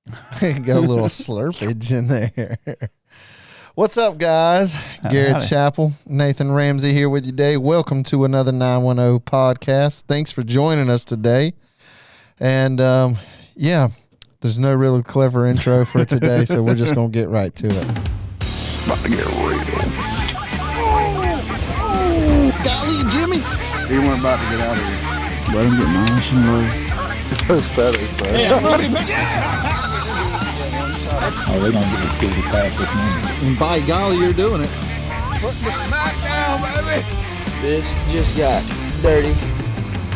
Got a little slurpage in there. What's up, guys? Garrett Howdy. Chappell, Nathan Ramsey here with you today. Welcome to another 910 podcast. Thanks for joining us today. And yeah, there's no really clever intro for today, so we're just going to get right to it. About to get real. Golly, Jimmy. He weren't about to get out of here. Let him get nice and low. Those feathers, bro. Oh, they're gonna get as good as a pass this morning. And by golly, you're doing it. Put the smack down, baby. This just got dirty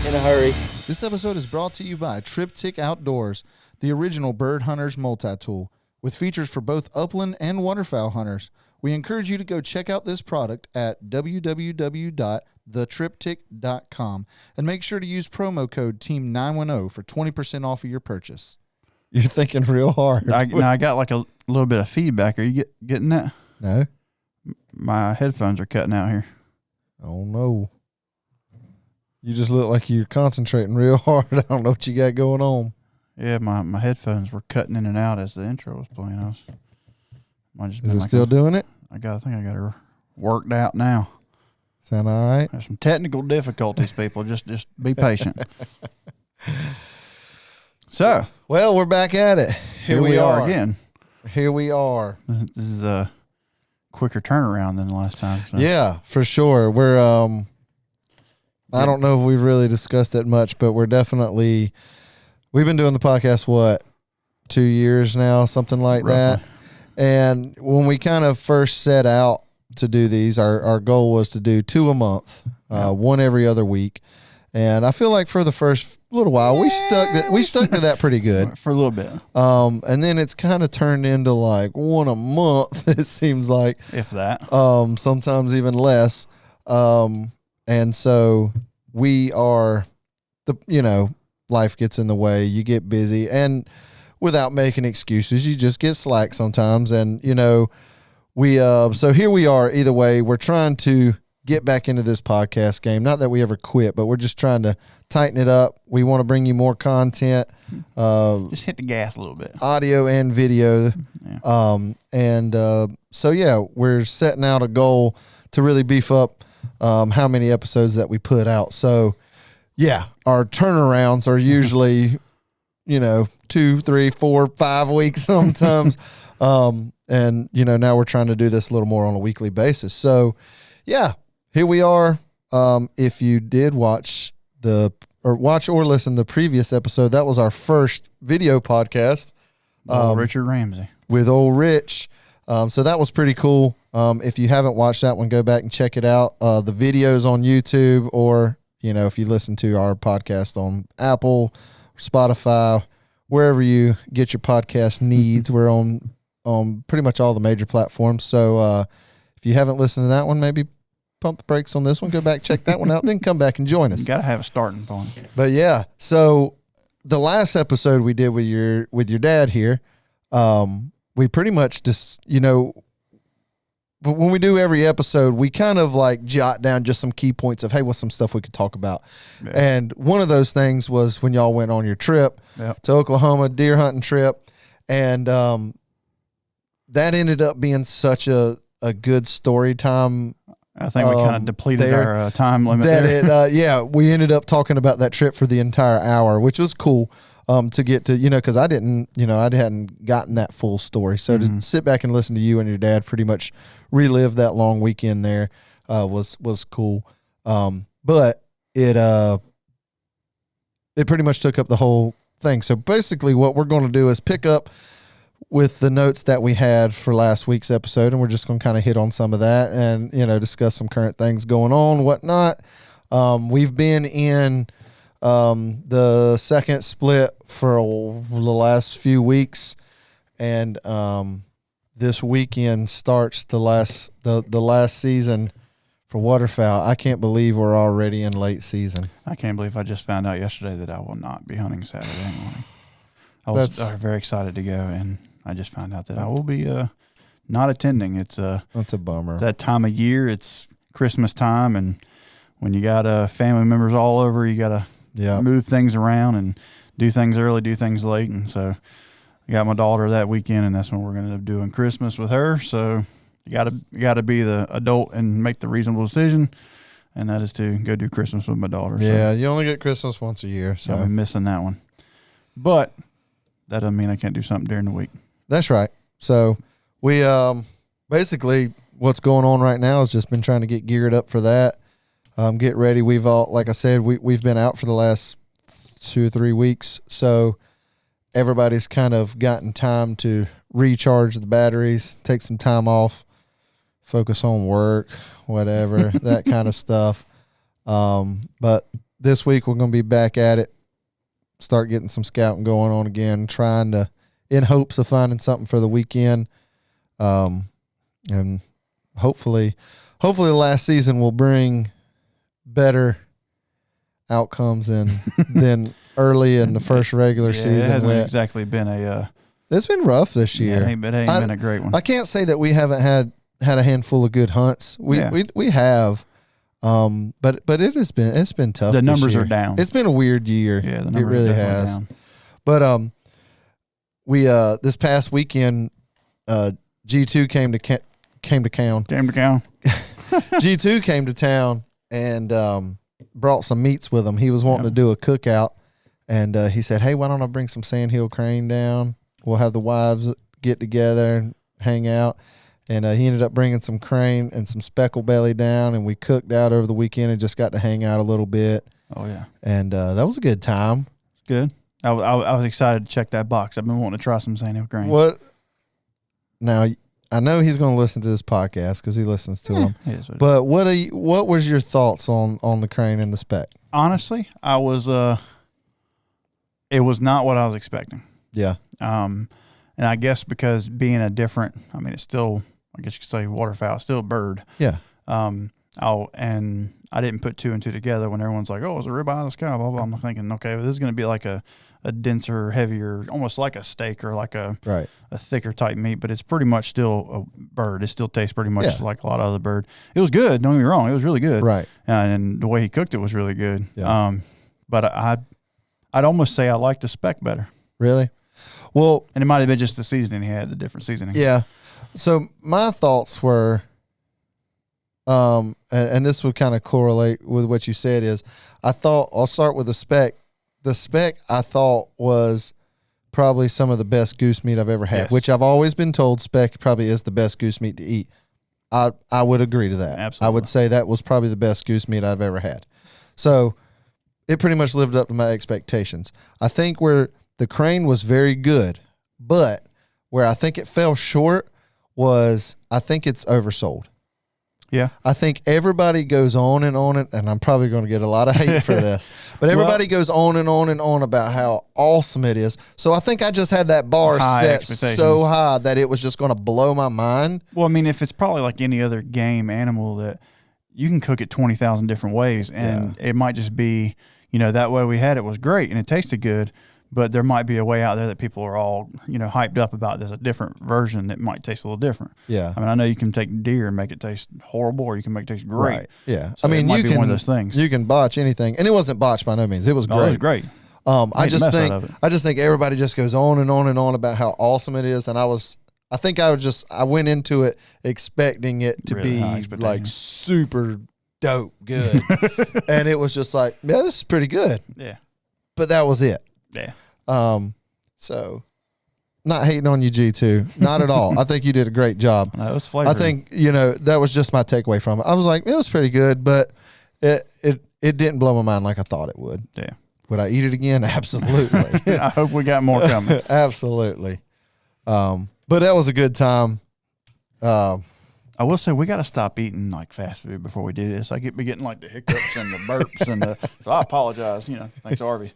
in a hurry. This episode is brought to you by Triptych Outdoors, the original bird hunter's multi-tool, with features for both upland and waterfowl hunters. We encourage you to go check out this product at www.thetriptych.com and make sure to use promo code TEAM910 for 20% off of your purchase. You're thinking real hard. I got like a little bit of feedback. Are you getting that? No? My headphones are cutting out here. Oh, no. You just look like you're concentrating real hard. I don't know what you got going on. Yeah, my headphones were cutting in and out as the intro was playing. Is it still doing it? I think I got her worked out now. Sound all right? There's some technical difficulties, people. Just be patient. So, Well, we're back at it. here we are again. Here we are. This is a quicker turnaround than the last time. So. Yeah, for sure. We're I don't know if we've really discussed it much, but we've been doing the podcast 2 years now, something like that. Roughly. And when we kind of first set out to do these, our goal was to do 2 a month, one every other week. And I feel like for the first little while we stuck to that pretty good. For a little bit. And then it's kind of turned into like 1 a month, it seems like. If that. Sometimes even less. And so we are life gets in the way, you get busy, and without making excuses, you just get slack sometimes. And, we, so here we are. Either way, we're trying to get back into this podcast game. Not that we ever quit, but we're just trying to tighten it up. We want to bring you more content, Just hit the gas a little bit. audio and video. Yeah. So yeah, we're setting out a goal to really beef up how many episodes that we put out. So yeah, our turnarounds are usually 2, 3, 4, 5 weeks sometimes. And now we're trying to do this a little more on a weekly basis. So yeah, here we are. If you did watch or listen to the previous episode, that was our first video podcast. Richard Ramsey. With old Rich. So that was pretty cool. If you haven't watched that one, go back and check it out. The video's on YouTube, or, if you listen to our podcast on Apple, Spotify, wherever you get your podcast needs, we're on pretty much all the major platforms. So if you haven't listened to that one, maybe pump the brakes on this one, go back, check that one out, then come back and join us. You got to have a starting point. But yeah, so the last episode we did with your dad here, we pretty much just, but when we do every episode, we kind of like jot down just some key points of, hey, what's some stuff we could talk about? Yeah. And one of those things was when y'all went on your trip to Oklahoma, deer hunting trip. And that ended up being such a good story time. I think we kind of depleted our time limit That we ended up talking about that trip for the entire hour, which was cool. To get to, because I hadn't gotten that full story. So to sit back and listen to you and your dad pretty much relive that long weekend there was cool. But it pretty much took up the whole thing. So basically what we're going to do is pick up with the notes that we had for last week's episode, and we're just going to kind of hit on some of that and, discuss some current things going on, whatnot. We've been in the second split for the last few weeks, and this weekend starts the last season for waterfowl. I can't believe we're already in late season. I can't believe I just found out yesterday that I will not be hunting Saturday morning. I was very excited to go, and I just found out that I will be not attending. That's a bummer. It's that time of year. It's Christmas time, and when you got family members all over, you got to move things around and do things early, do things late, and so I got my daughter that weekend, and that's when we're going to end up doing Christmas with her. So you got to be the adult and make the reasonable decision, and that is to go do Christmas with my daughter. Yeah, so you only get Christmas once a year, so I've been missing that one. But that doesn't mean I can't do something during the week. That's right. So we basically what's going on right now is just been trying to get geared up for that. Get ready. We've all, like I said, we've been out for the last 2 or 3 weeks, so everybody's kind of gotten time to recharge the batteries, take some time off, focus on work, whatever, that kind of stuff. But this week we're going to be back at it, start getting some scouting going on again, trying to, in hopes of finding something for the weekend. And hopefully the last season will bring better outcomes than early in the first regular season. It hasn't exactly been it's been rough this year. It ain't been a great one. I can't say that we haven't had a handful of good hunts. We have. But it's been tough. The this numbers year. are down. It's been a weird year. Yeah, the it numbers really are has. down. But we this past weekend, G2 came to town. G2 came to town and brought some meats with him. He was wanting to do a cookout, and he said, "Hey, why don't I bring some Sandhill crane down? We'll have the wives get together and hang out." And he ended up bringing some crane and some speckle belly down, and we cooked out over the weekend and just got to hang out a little bit. Oh yeah, and that was a good time. Good. I was excited to check that box. I've been wanting to try some Sandhill crane. What? Now I know he's going to listen to this podcast because he listens to them. But what was your thoughts on the crane and the spec? Honestly, I was it was not what I was expecting. Yeah. And I guess because being a different, I mean, it's still, I guess you could say waterfowl, it's still a bird. Yeah. And I didn't put 2 and 2 together when everyone's like, "Oh, it's a ribeye in the sky." Blah blah. I'm thinking, okay, well, this is going to be like a denser, heavier, almost like a steak or like a thicker type meat, but it's pretty much still a bird. It still tastes pretty much like a lot of other bird. It was good. Don't get me wrong. It was really good. Right. And the way he cooked it was really good. Yeah. But I'd almost say I liked the spec better. Really? Well, and it might have been just the seasoning he had, the different seasoning. Yeah. So my thoughts were, and this would kind of correlate with what you said is, I thought, I'll start with the spec. The spec I thought was probably some of the best goose meat I've ever had, which I've always been told spec probably is the best goose meat to eat. I would agree to that. Absolutely. I would say that was probably the best goose meat I've ever had. So it pretty much lived up to my expectations. I think where the crane was very good, but where I think it fell short was I think it's oversold. Yeah. I think everybody goes on and I'm probably going to get a lot of hate for this, but everybody goes on and on about how awesome it is. So I think I just had that bar set so high that it was just going to blow my mind. Well, I mean, if it's probably like any other game animal that you can cook it 20,000 different ways, and it might just be, that way we had it was great and it tasted good. But there might be a way out there that people are all, hyped up about. There's a different version that might taste a little different. Yeah. I mean, I know you can take deer and make it taste horrible, or you can make it taste great. Right. Yeah. So it might be one of those things. You can botch anything, and it wasn't botched by no means. It was great. It was great. I just think everybody just goes on and on about how awesome it is, and I went into it expecting it to really be like super dope good, and it was just like, yeah, this is pretty good. Yeah. But that was it. Yeah. So not hating on you, G2, not at all. I think you did a great job. No, it was flavored. I think, that was just my takeaway from it. I was like, it was pretty good, but it didn't blow my mind like I thought it would. Yeah. Would I eat it again? Absolutely. I hope we got more coming. Absolutely. But that was a good time. I will say we got to stop eating like fast food before we do this. I be getting like the hiccups and the burps so I apologize. Thanks, Arby's.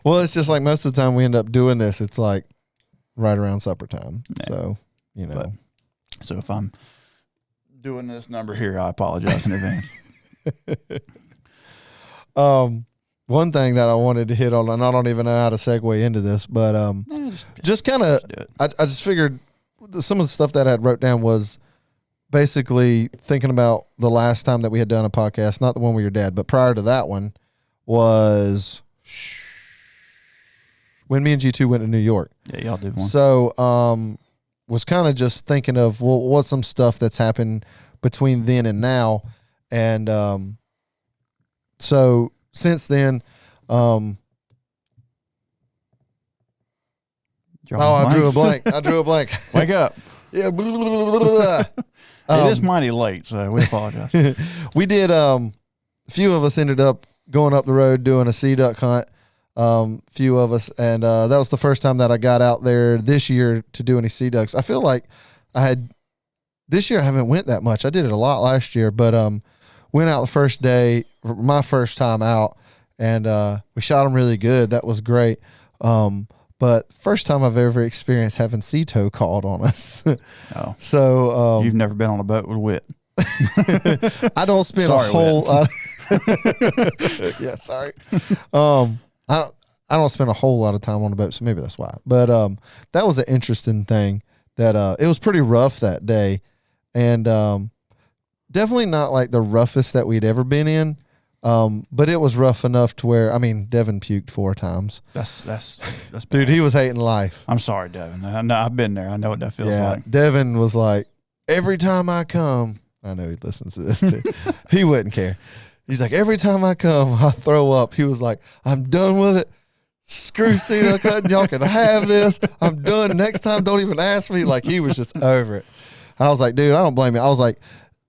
Well, it's just like most of the time we end up doing this. It's like right around supper time. Yeah. So So if I'm doing this number here, I apologize in advance. One thing that I wanted to hit on, and I don't even know how to segue into this, but just kind of, I just figured some of the stuff that I had wrote down was basically thinking about the last time that we had done a podcast, not the one with your dad, but prior to that one was when me and G2 went to New York. Yeah, y'all did one. So was kind of just thinking of, well, what's some stuff that's happened between then and now. And so since then, I drew a blank. Wake up. Yeah. It is mighty late, so we apologize. We did, a few of us ended up going up the road doing a sea duck hunt. Few of us, and that was the first time that I got out there this year to do any sea ducks. I feel like this year I haven't went that much. I did it a lot last year, but went out the first day, my first time out, and we shot them really good. That was great. But first time I've ever experienced having sea tow called on us. Oh, so you've never been on a boat with Whit? I don't spend Sorry, a whole. Yeah, sorry. I don't spend a whole lot of time on the boat, so maybe that's why. But that was an interesting thing. That it was pretty rough that day, and definitely not like the roughest that we'd ever been in. But it was rough enough to where, I mean, Devin puked 4 times. That's Dude, bad. he was hating life. I'm sorry, Devin. I know I've been there. I know what that feels like. Devin was like, every time I come, I know he listens to this too. He wouldn't care. He's like, every time I come, I throw up. He was like, I'm done with it. Screw sea duck hunting. Y'all can have this. I'm done. Next time, don't even ask me. Like, he was just over it. I was like, dude, I don't blame you. I was like,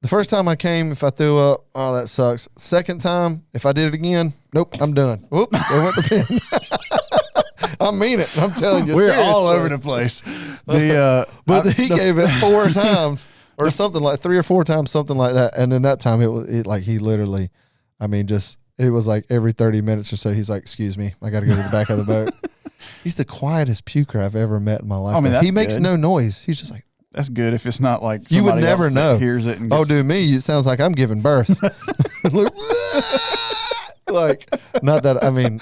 the first time I came, if I threw up, oh, that sucks. Second time, if I did it again, nope, I'm done. Whoop, there went the pin. I mean it. I'm telling you, We're seriously. all over the place. He gave it 4 times or something, like 3 or 4 times, something like that. And then that time it like he literally, I mean, just, it was like every 30 minutes or so, he's like, excuse me, I got to go to the back of the boat. He's the quietest puker I've ever met in my life. I mean, he makes good. no noise. He's just like, that's good if it's not like you would somebody never else that know. hears it. And oh, gets, dude, me, it sounds like I'm giving birth. Like, not that, I mean,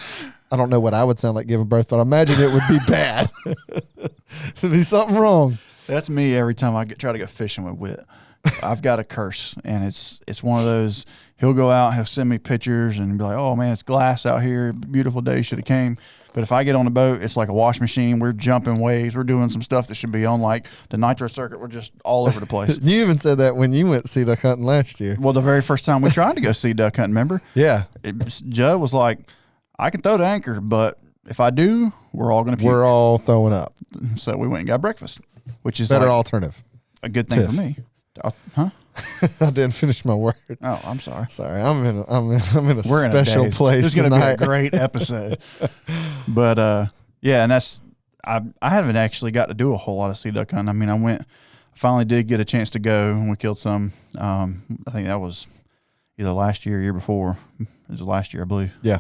I don't know what I would sound like giving birth, but I imagine it would be bad. There'd be something wrong. That's me every time I try to go fishing with Whit. I've got a curse, and it's one of those. He'll go out, he'll send me pictures, and be like, "Oh man, it's glass out here. Beautiful day, should have came." But if I get on the boat, it's like a wash machine. We're jumping waves. We're doing some stuff that should be on like the nitro circuit. We're just all over the place. You even said that when you went sea duck hunting last year. Well, the very first time we tried to go sea duck hunting, remember? Yeah, Judd was like, "I can throw the anchor, but if I do, we're all going to puke." we're all throwing up. So we went and got breakfast, which is Better like alternative. a good thing Tiff. for me. Huh? I didn't finish my word. Oh, I'm sorry. Sorry, I'm in a We're in special a daze. place This is going to be tonight. a great episode. But yeah, and that's I haven't actually got to do a whole lot of sea duck hunting. I mean, I finally did get a chance to go, and we killed some. I think that was either last year or year before. It was last year, I believe. Yeah.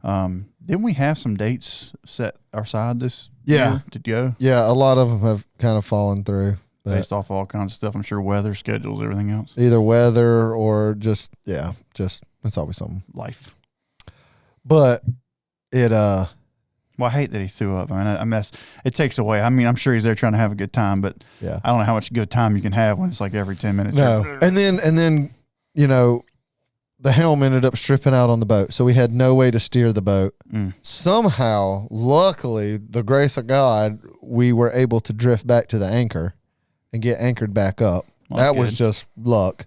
Didn't we have some dates set our side this Yeah. year to go? Yeah, a lot of them have kind of fallen through. But Based off all kinds of stuff. I'm sure weather, schedules, everything else. either weather or just it's always something. Life. But it Well, I hate that he threw up. I mean, it takes away. I mean, I'm sure he's there trying to have a good time, but yeah. I don't know how much good time you can have when it's like every 10 minutes. No. And then the helm ended up stripping out on the boat, so we had no way to steer the boat. Somehow, luckily, the grace of God, we were able to drift back to the anchor and get anchored back up. Well, that that's was good. just luck.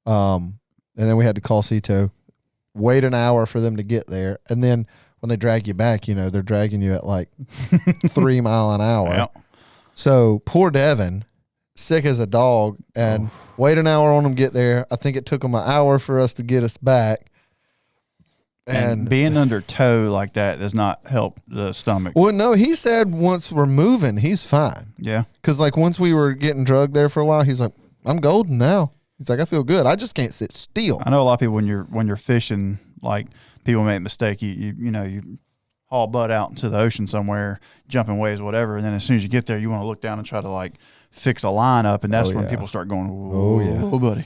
And then we had to call Cito, wait an hour for them to get there, and then when they drag you back, they're dragging you at like 3 mile an hour. Yeah. So poor Devin, sick as a dog, and wait an hour on them get there. I think it took them an hour for us to get us back. And being under tow like that does not help the stomach. Well, no, he said once we're moving, he's fine. Yeah. Because like once we were getting drugged there for a while, he's like, I'm golden now. He's like, I feel good. I just can't sit still. I know a lot of people when you're fishing, like people make a mistake. You haul butt out into the ocean somewhere, jumping waves, whatever, and then as soon as you get there, you want to look down and try to like fix a line up, and that's when people start going, "Oh buddy."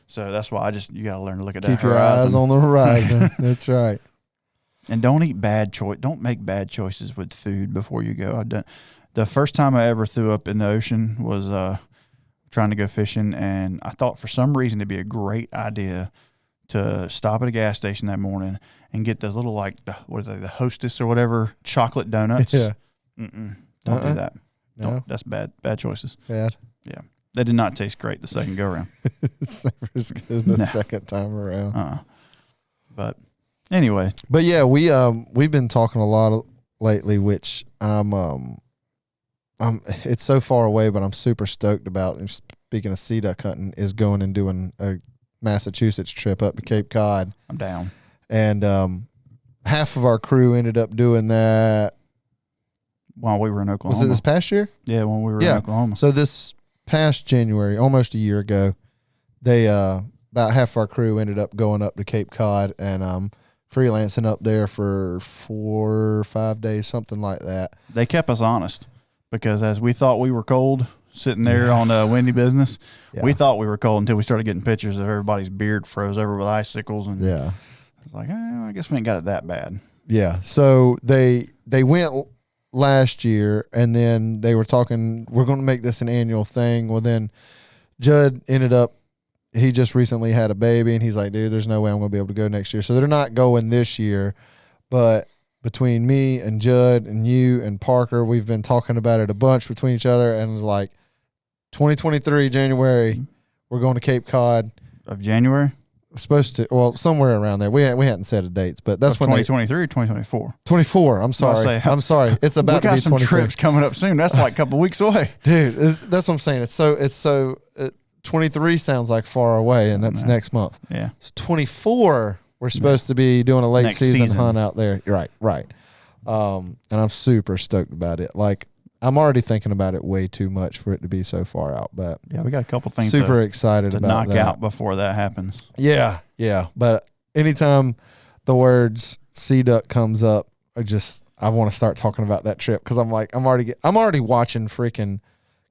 So that's why you got to learn to look at that Keep your horizon. eyes on the horizon. That's right. And don't make bad choices with food before you go. The first time I ever threw up in the ocean was trying to go fishing, and I thought for some reason it'd be a great idea to stop at a gas station that morning and get those little the Hostess or whatever chocolate donuts. Yeah. Don't do that. No. That's bad choices. Bad. Yeah. They did not taste great the second go around. It's never as good the second time around. But anyway. But yeah, we've been talking a lot lately, which it's so far away, but I'm super stoked about. And speaking of sea duck hunting, is going and doing a Massachusetts trip up to Cape Cod. I'm down. And half of our crew ended up doing that while we were in Oklahoma. Was it this past year? Yeah, when we were in Oklahoma. So this past January, almost a year ago, they about half of our crew ended up going up to Cape Cod and freelancing up there for 4 or 5 days, something like that. They kept us honest because as we thought we were cold sitting there on windy business, we thought we were cold until we started getting pictures of everybody's beard froze over with icicles. And it's like, I guess we ain't got it that bad. Yeah. So they went last year, and then they were talking, we're going to make this an annual thing. Well, then Judd ended up, he just recently had a baby, and he's like, dude, there's no way I'm going to be able to go next year. So they're not going this year, but between me and Judd and you and Parker, we've been talking about it a bunch between each other, and it's like 2023 January, we're going to Cape Cod. Of January? Supposed to, well, somewhere around there. We hadn't set a dates, but that's when 2023 or 2024. 24. I'm sorry. I'm sorry. It's about to be 24. We got some trips coming up soon. That's like a couple weeks away, dude. That's what I'm saying. It's so 23 sounds like far away, and that's next month. Yeah. So 24, we're supposed to be doing a late season hunt out there. Right. And I'm super stoked about it. Like, I'm already thinking about it way too much for it to be so far out, but yeah, we got a couple things super excited to about knock out before that happens. Yeah. But anytime the words sea duck comes up, I want to start talking about that trip because I'm already watching freaking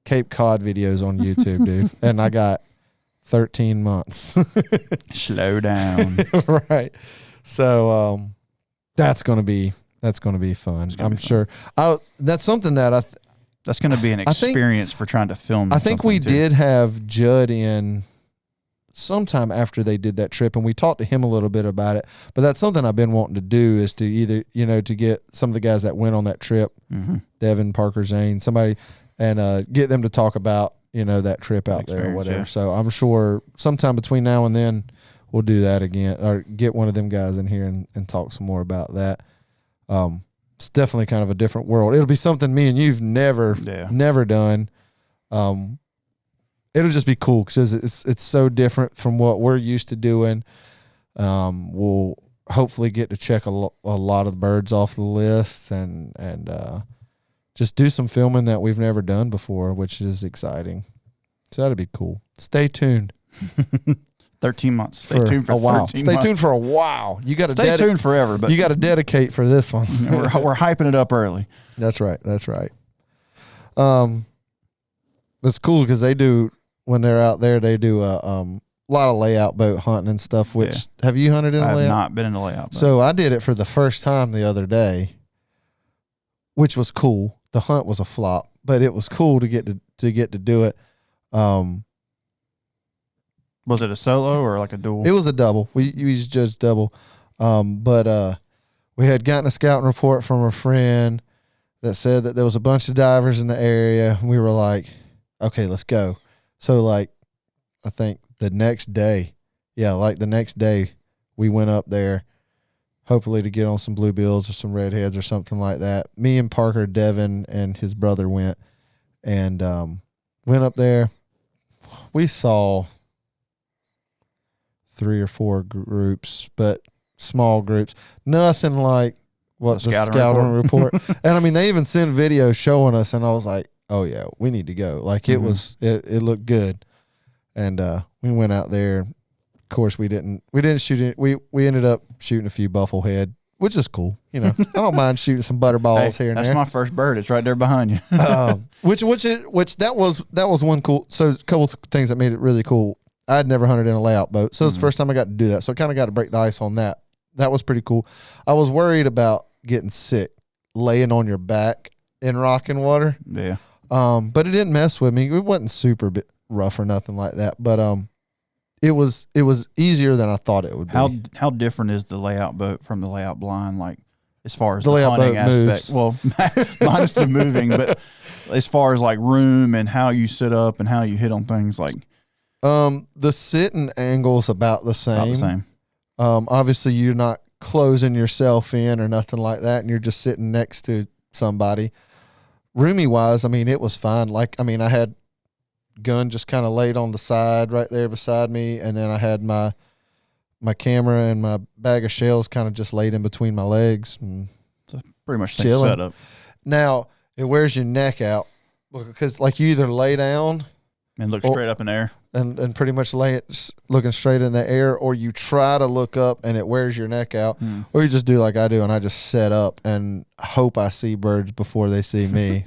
Cape Cod videos on YouTube, dude, and I got 13 months. Slow down, right? So that's gonna be fun. I'm sure. That's something that that's going to be an experience for trying to film. I think we did have Judd in sometime after they did that trip, and we talked to him a little bit about it. But that's something I've been wanting to do is to either, to get some of the guys that went on that trip, Devin, Parker, Zane, somebody, and get them to talk about, that trip out there or whatever. Yeah. So I'm sure sometime between now and then we'll do that again, or get one of them guys in here and talk some more about that. It's definitely kind of a different world. It'll be something me and you've never done. It'll just be cool because it's so different from what we're used to doing. We'll hopefully get to check a lot of the birds off the list and just do some filming that we've never done before, which is exciting. So that'll be cool. Stay tuned. 13 months. Stay tuned for a while. Stay tuned for a while. You got to stay tuned forever, but you got to dedicate for this one. we're hyping it up early. That's right. It's cool because they do, when they're out there, they do a lot of layout boat hunting and stuff. Which have you hunted in a layout? I have not been in a layout boat. So I did it for the first time the other day, which was cool. The hunt was a flop, but it was cool to get to do it. Was it a solo or like a duel? It was a double. We used Judge double. But we had gotten a scouting report from a friend that said that there was a bunch of divers in the area. We were like, okay, let's go. So I think the next day, we went up there, hopefully to get on some bluebills or some redheads or something like that. Me and Parker, Devin, and his brother went up there. We saw 3 or 4 groups, but small groups. Nothing like what the scouting report. And I mean, they even sent videos showing us, and I was like, oh yeah, we need to go. Like it looked good. And we went out there. Of course, we didn't shoot it. We ended up shooting a few bufflehead, which is cool. I don't mind shooting some butterballs here and there. That's my first bird. It's right there behind you. Which that was one cool. So a couple things that made it really cool. I'd never hunted in a layout boat, so it's the first time I got to do that. So I kind of got to break the ice on that. That was pretty cool. I was worried about getting sick laying on your back in rocking water. Yeah. But it didn't mess with me. It wasn't super rough or nothing like that. But it was easier than I thought it would be. How different is the layout boat from the layout blind? Like as far as the layout hunting boat aspect. moves. Well, minus the moving, but as far as like room and how you sit up and how you hit on things, like the sitting angle's about the same. about the same. Obviously, you're not closing yourself in or nothing like that, and you're just sitting next to somebody. Roomy wise, I mean, it was fine. Like, I mean, I had gun just kind of laid on the side right there beside me, and then I had my camera and my bag of shells kind of just laid in between my legs. And So pretty much same chilling. setup. Now, it wears your neck out because, like, you either lay down And look Or- straight up in the air. and pretty much lay it looking straight in the air, or you try to look up and it wears your neck out, or you just do like I do and I just set up and hope I see birds before they see me.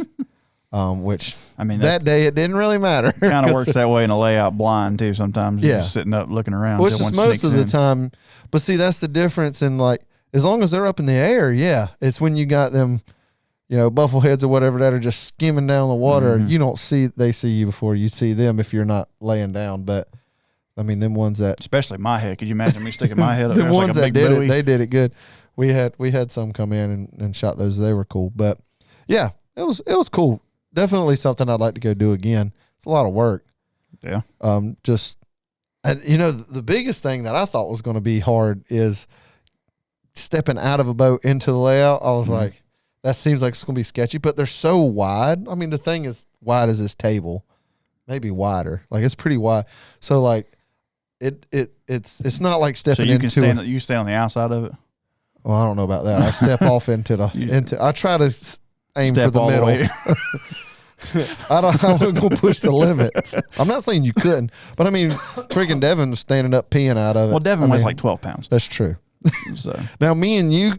Which I mean, that day it didn't really matter. kind of works that way in a layout blind too. Sometimes you're Yeah. just sitting up looking around. Which till is one most sneaks of the in. time. But see, that's the difference in, like, as long as they're up in the air, yeah. It's when you got them, buffleheads or whatever that are just skimming down the water. Mhm. You don't see, they see you before you see them if you're not laying down. But I mean, them ones that Especially my head. Could you imagine me sticking my head up the there? It's ones like a that big did buoy. it, they did it good. We had some come in and shot those. They were cool. But yeah, it was cool. Definitely something I'd like to go do again. It's a lot of work. Yeah. And the biggest thing that I thought was going to be hard is stepping out of a boat into the layout. I was like, that seems like it's going to be sketchy, but they're so wide. I mean, the thing is wide as this table, maybe wider. Like, it's pretty wide. So like it's not like So stepping you can into you stay on the outside of it. well, I don't know about that. I step off into I try to aim Step for the all the middle. way. I'm gonna push the limits. I'm not saying you couldn't, but I mean, freaking Devin was standing up peeing out of it. Well, Devin I weighs mean, like 12 pounds. that's true. So Now, me and you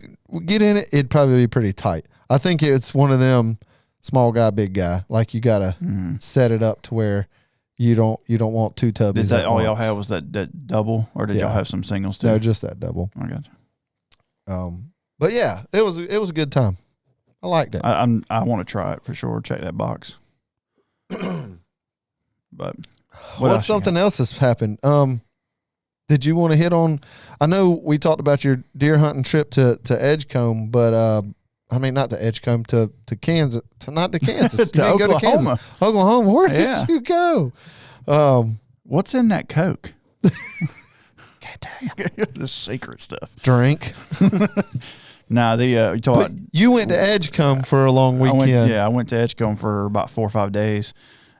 get in it, it'd probably be pretty tight. I think it's one of them small guy, big guy. Like, you gotta set it up to where you don't want two tubbies. is that at all y'all once. had was that double, or did Yeah. y'all have some singles too? No, just that double. I got you. But yeah, it was a good time. I liked it. I want to try it for sure. Check that box. But What's something else that's happened? Did you want to hit on? I know we talked about your deer hunting trip to Edgecombe, but I mean, not to Edgecombe, to Kansas, not to Kansas, To You didn't go Oklahoma. Oklahoma. Where Yeah. did you go? What's in that Coke? Goddamn. This secret stuff. Drink. Nah, you talk But about you went to Edgecombe for a long weekend. I went to Edgecombe for about 4 or 5 days,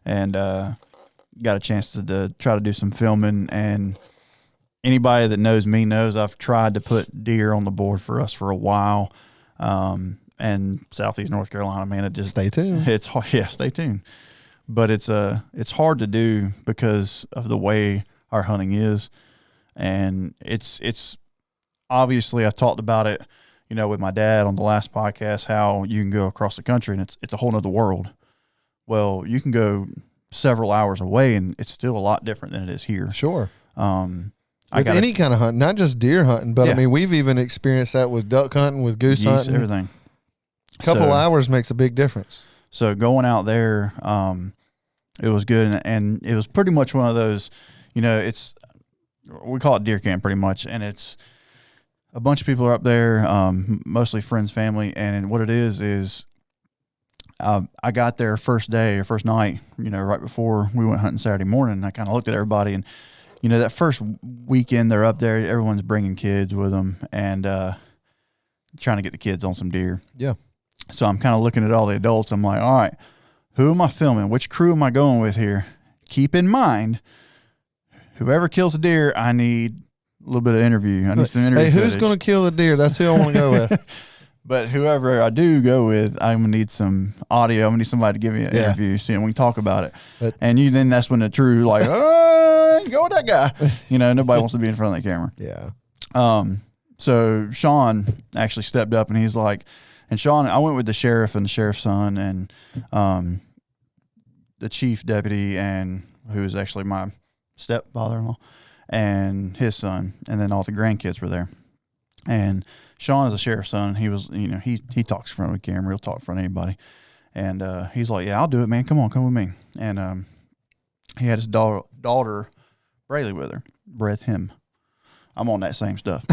and got a chance to try to do some filming. And anybody that knows me knows I've tried to put deer on the board for us for a while. And Southeast North Carolina, man, it just Stay tuned. It's hard. Yeah, stay tuned. But it's hard to do because of the way our hunting is, and it's obviously I talked about it, with my dad on the last podcast, how you can go across the country and it's a whole nother world. Well, you can go several hours away and it's still a lot different than it is here. Sure. I Any kind of hunting, not just deer hunting, but Yeah. I mean, we've even experienced that with duck hunting, with goose geese, hunting. everything. A couple hours makes a big difference. So going out there, it was good, and it was pretty much one of those, we call it deer camp pretty much, and it's a bunch of people are up there, mostly friends, family, and what it is I got there first night, right before we went hunting Saturday morning, and I kind of looked at everybody, and that first weekend they're up there, everyone's bringing kids with them, and trying to get the kids on some deer. Yeah. So I'm kind of looking at all the adults. I'm like, all right, who am I filming? Which crew am I going with here? Keep in mind, whoever kills a deer, I need a little bit of interview. I need some interview Hey, who's footage. going to kill the deer? That's who I want to go with. But whoever I do go with, I'm going to need some audio. I'm going to need somebody to give me an Yeah. interview, and we can talk about it. But- and then that's when the true, like, oh, go with that guy. Nobody wants to be in front of that camera. Yeah. So Sean actually stepped up, and he's like, and Sean, I went with the sheriff and the sheriff's son and the chief deputy, and who is actually my stepfather-in-law, and his son, and then all the grandkids were there. And Sean is a sheriff's son. He was, he talks in front of the camera. He'll talk in front of anybody. And he's like, yeah, I'll do it, man. Come with me. And he had his daughter Braley with her, breath him. I'm on that same stuff.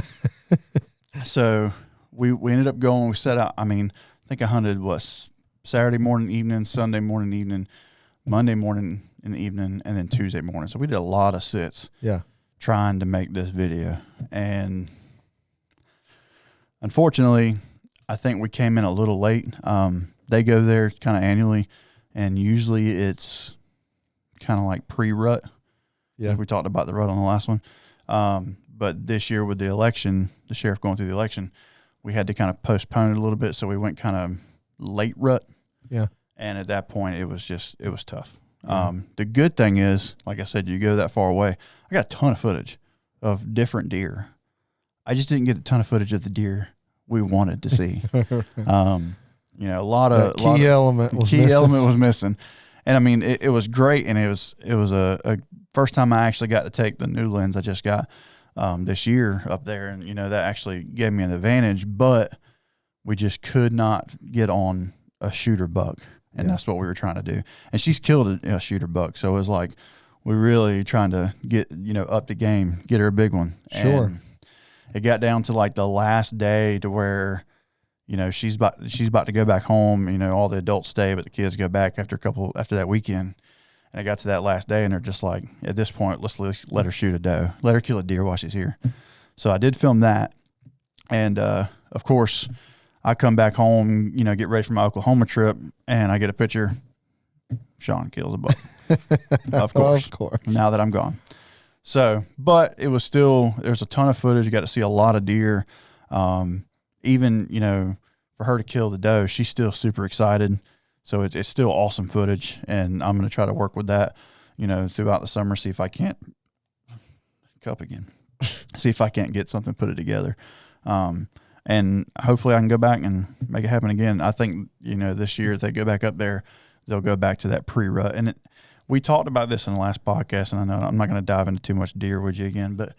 So we ended up going. We set out. I mean, I think I hunted Saturday morning, evening, Sunday morning, evening, Monday morning in the evening, and then Tuesday morning. So we did a lot of sits. Yeah. Trying to make this video, and unfortunately, I think we came in a little late. They go there kind of annually, and usually it's kind of like pre-rut. Yeah, like we talked about the rut on the last one. But this year with the election, the sheriff going through the election, we had to kind of postpone it a little bit, so we went kind of late rut. Yeah, and at that point, it was tough. The good thing is, like I said, you go that far away. I got a ton of footage of different deer. I just didn't get a ton of footage of the deer we wanted to see. A lot of key element was missing. And I mean, it was great, and it was a first time I actually got to take the new lens I just got this year up there, and that actually gave me an advantage. But we just could not get on a shooter buck. And that's what we were trying to do. And she's killed a shooter buck. So it was like, we're really trying to get, up the game, get her a big one. Sure. And it got down to like the last day to where, she's about to go back home. All the adults stay, but the kids go back after that weekend. And I got to that last day, and they're just like, at this point, let's let her shoot a doe. Let her kill a deer while she's here. So I did film that. And, of course, I come back home, get ready for my Oklahoma trip, and I get a picture. Sean kills a buck. Of course. Now that I'm gone. So, but it was still, there's a ton of footage. You got to see a lot of deer. Even, for her to kill the doe, she's still super excited. So it's still awesome footage, and I'm going to try to work with that, throughout the summer, see if I can't get something, put it together. And hopefully I can go back and make it happen again. I think, this year if they go back up there, they'll go back to that pre-rut. And we talked about this in the last podcast, and I know I'm not going to dive into too much deer with you again, but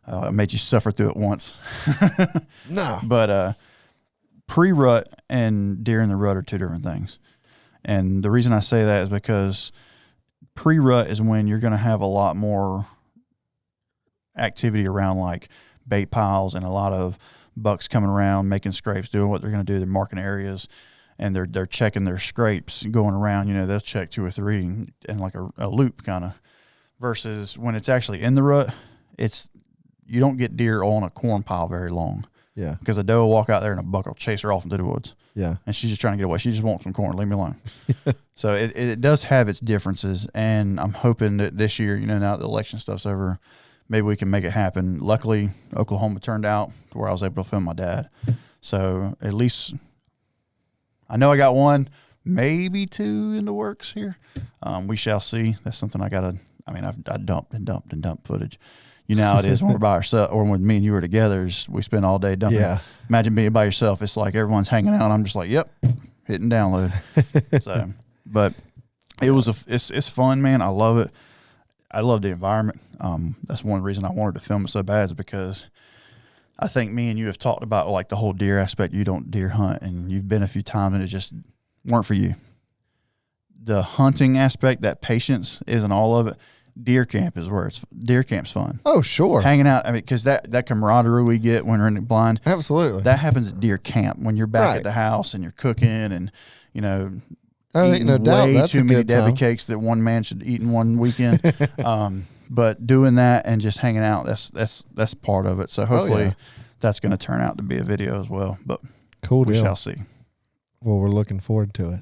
I made you suffer through it once. No. But pre-rut and deer in the rut are two different things. And the reason I say that is because pre-rut is when you're going to have a lot more activity around like bait piles and a lot of bucks coming around, making scrapes, doing what they're going to do. They're marking areas, and they're checking their scrapes, going around. They'll check 2 or 3 in like a loop kind of. Versus when it's actually in the rut, you don't get deer on a corn pile very long. Yeah. Because a doe will walk out there and a buck will chase her off into the woods. Yeah. And she's just trying to get away. She just wants some corn. Leave me alone. So it does have its differences, and I'm hoping that this year, now that the election stuff's over, maybe we can make it happen. Luckily, Oklahoma turned out to where I was able to film my dad. So at least I know I got 1, maybe 2 in the works here. We shall see. That's something I dumped and dumped footage. How it is when we're by ourselves, or when me and you are together, we spend all day dumping. Yeah. Imagine being by yourself. It's like everyone's hanging out, and I'm just like, yep, hitting download. So, but it's fun, man. I love it. I love the environment. That's one reason I wanted to film it so bad, is because I think me and you have talked about like the whole deer aspect. You don't deer hunt, and you've been a few times, and it just weren't for you. The hunting aspect, that patience isn't all of it. Deer camp's fun. Oh, sure. Hanging out, because that camaraderie we get when we're in the blind. Absolutely. That happens at deer camp when you're back at the house and you're cooking and, eating way too many Debbie cakes that one man should eat in one weekend. But doing that and just hanging out, that's part of it. So hopefully that's going to turn out to be a video as well. But cool deal. We shall see. Well, we're looking forward to it.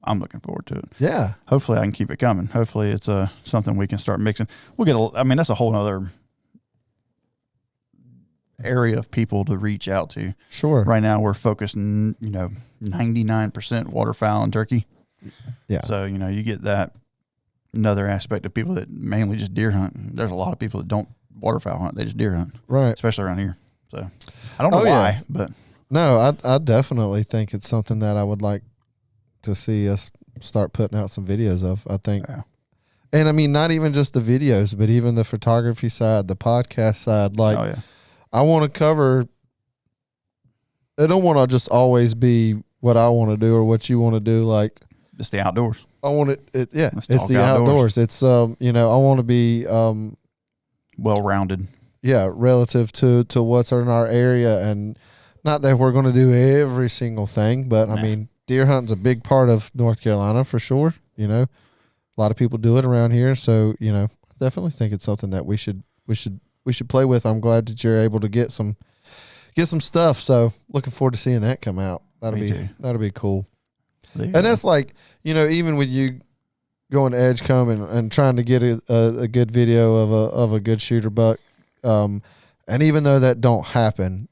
I'm looking forward to it. Yeah. Hopefully I can keep it coming. Hopefully it's something we can start mixing. We'll get that's a whole other area of people to reach out to. Sure. Right now we're focused, 99% waterfowl and turkey. Yeah. So, you get that another aspect of people that mainly just deer hunt. There's a lot of people that don't waterfowl hunt. They just deer hunt. Right. Especially around here. So I don't know why, but. No, I definitely think it's something that I would like to see us start putting out some videos of, I think. Yeah. And I mean, not even just the videos, but even the photography side, the podcast side. Like, I want to cover, I don't want to just always be what I want to do or what you want to do. Like, it's the outdoors. I want it's the outdoors. It's, I want to be well-rounded. Yeah, relative to what's in our area, and not that we're going to do every single thing, but I mean, deer hunting's a big part of North Carolina for sure. You know, a lot of people do it around here, so you know, I definitely think it's something that we should play with. I'm glad that you're able to get some stuff. So looking forward to seeing that come out. That'll be cool. And that's like, you know, even with you going to Edgecombe and trying to get a good video of a good shooter buck, and even though that don't happen,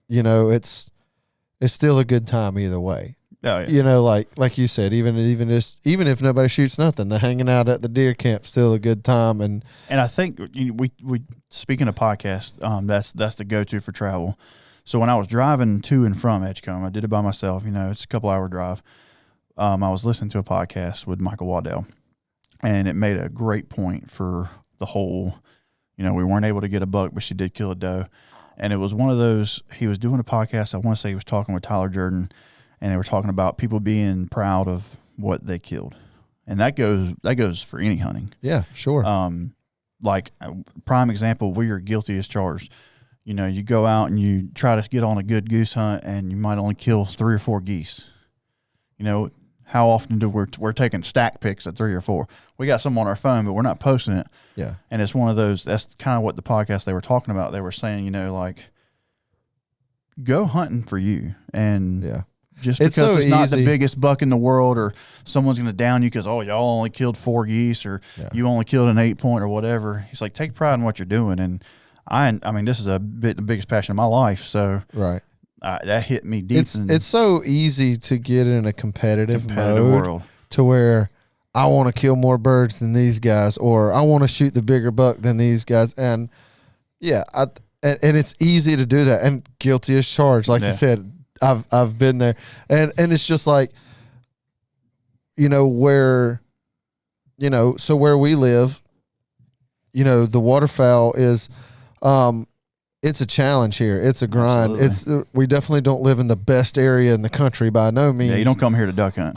you know, it's still a good time either way. Oh, yeah. You know, like you said, even if nobody shoots nothing, the hanging out at the deer camp still a good time. And I think we speaking of podcasts, that's the go-to for travel. So when I was driving to and from Edgecombe, I did it by myself. You know, it's a couple-hour drive. I was listening to a podcast with Michael Waddell, and it made a great point for the whole. You know, we weren't able to get a buck, but she did kill a doe. And it was one of those, he was doing a podcast, I want to say he was talking with Tyler Jordan, and they were talking about people being proud of what they killed. And that goes for any hunting. Yeah, sure. Like a prime example, we are guilty as charged. You know, you go out and you try to get on a good goose hunt and you might only kill 3 or 4 geese. You know, how often do we're taking stack pics at 3 or 4? We got some on our phone, but we're not posting it. Yeah. And it's one of those, that's kind of what the podcast they were talking about. They were saying, you know, like, go hunting for you. And just because it's not the biggest buck in the world, or someone's going to down you because, oh, y'all only killed 4 geese, or you only killed an 8-point or whatever. He's like, take pride in what you're doing. And I mean, this is the biggest passion of my life. So that hit me deep. It's so easy to get in a competitive mode world to where I want to kill more birds than these guys, or I want to shoot the bigger buck than these guys. And and it's easy to do that, and guilty as charged. Like you said, I've been there, and it's just like, you know, where we live, you know, the waterfowl is, it's a challenge here. It's a grind. Absolutely. We definitely don't live in the best area in the country by no means. Yeah, you don't come here to duck hunt.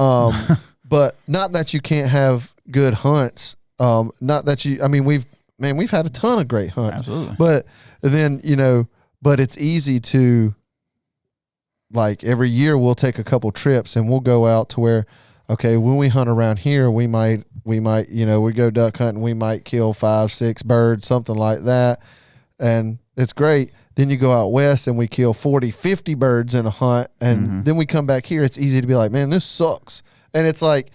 But not that you can't have good hunts. Not that we've had a ton of great hunts. Absolutely. But then, you know, but it's easy to, like, every year we'll take a couple trips and we'll go out to where, okay, when we hunt around here, we might, you know, we go duck hunting, we might kill 5, 6 birds, something like that. And it's great. Then you go out west and we kill 40, 50 birds in a hunt. And then we come back here. It's easy to be like, man, this sucks. And it's like,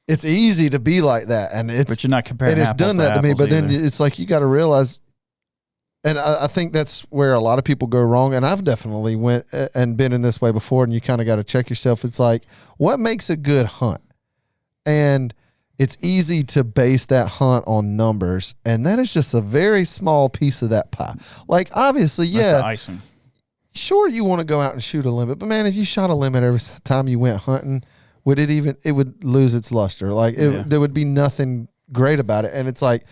it's easy to be like that. But you're not comparing apples to apples. And it's done that to me. But either. then it's like, you got to realize, and I think that's where a lot of people go wrong. And I've definitely went and been in this way before. And you kind of got to check yourself. It's like, what makes a good hunt? And it's easy to base that hunt on numbers, and that is just a very small piece of that pie. Like, obviously, that's the icing. Sure, you want to go out and shoot a limit, but man, if you shot a limit every time you went hunting, it would lose its luster. Like, there would be nothing great about it. And it's like,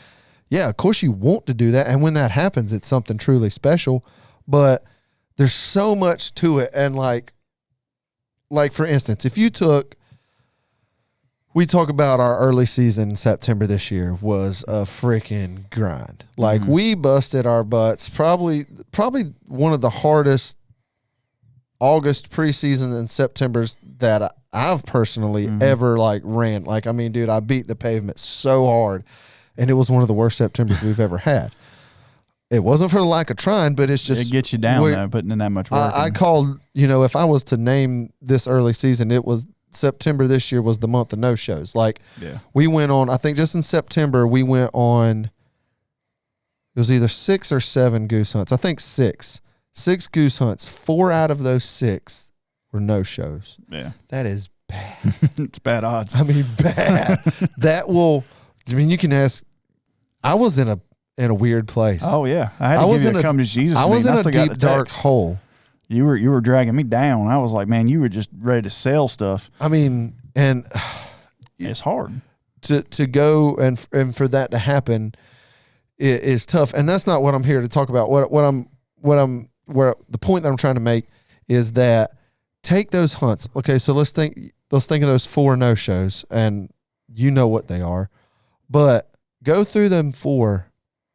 yeah, of course you want to do that, and when that happens, it's something truly special. But there's so much to it, and like for instance, if you took. We talk about our early season in September this year was a freaking grind. Like, we busted our butts. Probably one of the hardest August preseason and Septembers that I've personally ever ran. Like, I mean, dude, I beat the pavement so hard, and it was one of the worst Septembers we've ever had. It wasn't for the lack of trying, but it's just, it gets you down though, putting in that much work. I called, you know, if I was to name this early season, it was September this year was the month of no shows. Like, we went on, I think just in September, we went on, it was either 6 or 7 goose hunts. I think 6 goose hunts. 4 out of those 6 were no shows. Yeah. That is bad. It's bad odds. I mean, bad. You can ask, I was in a weird place. Oh yeah. I had to give you a come to Jesus. I was in a deep, dark hole. You were dragging me down. I was like, man, you were just ready to sell stuff. I mean, and it's hard to go and for that to happen is tough. And that's not what I'm here to talk about. Where the point that I'm trying to make is that take those hunts. Okay, so let's think of those 4 no shows, and you know what they are, but go through them 4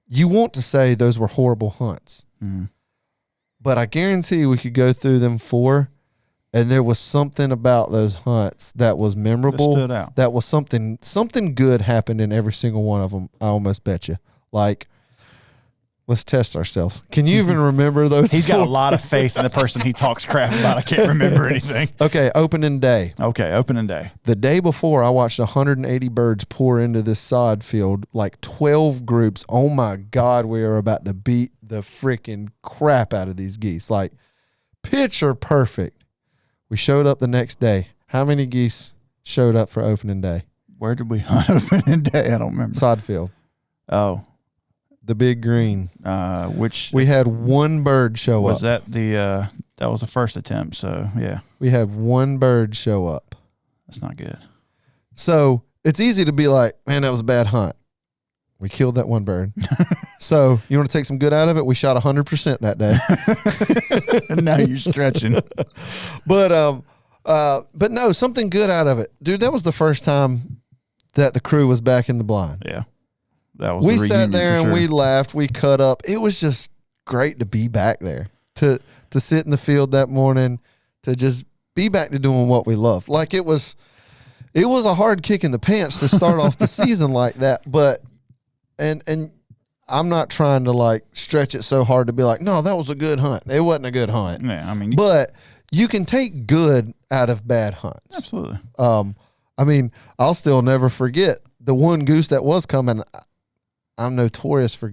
you want to say those were horrible hunts. Mm-hmm. But I guarantee we could go through them 4, and there was something about those hunts that was memorable. That stood out. That was something good happened in every single one of them. I almost bet you. Like, let's test ourselves. Can you even remember those? He's got a lot of faith in the person he talks crap about. I can't remember anything. Okay, opening day. Okay, opening day. The day before, I watched 180 birds pour into this sod field, like 12 groups. Oh my God, we are about to beat the freaking crap out of these geese. Like, picture perfect. We showed up the next day. How many geese showed up for opening day? Where did we hunt opening day? I don't remember. Sod field. Oh. The big green. Which we had one bird show was up. Was that that was the first attempt, so yeah. We had one bird show up. That's not good. So it's easy to be like, man, that was a bad hunt. We killed that one bird. So you want to take some good out of it? We shot 100% that day. And now you're stretching. But no, something good out of it. Dude, that was the first time that the crew was back in the blind. Yeah. That was we sat there and we laughed, we cut up. It was just great to be back there, to sit in the field that morning, to just be back to doing what we love. Like it was a hard kick in the pants to start off the season like that, but and I'm not trying to like stretch it so hard to be like, no, that was a good hunt. It wasn't a good hunt. Yeah, I mean, but you can take good out of bad hunts. Absolutely. I mean, I'll still never forget the one goose that was coming. I'm notorious for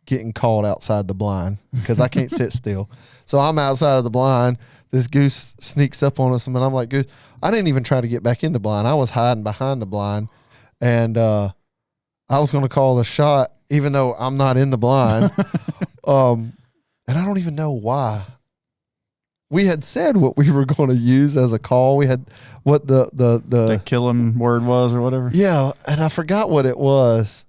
getting called outside the blind because I can't sit still. So I'm outside of the blind. This goose sneaks up on us, and I'm like, goose. I didn't even try to get back in the blind. I was hiding behind the blind, and I was going to call the shot, even though I'm not in the blind. And I don't even know why. We had said what we were going to use as a call. We had what the killing word was or whatever. Yeah, and I forgot what it was.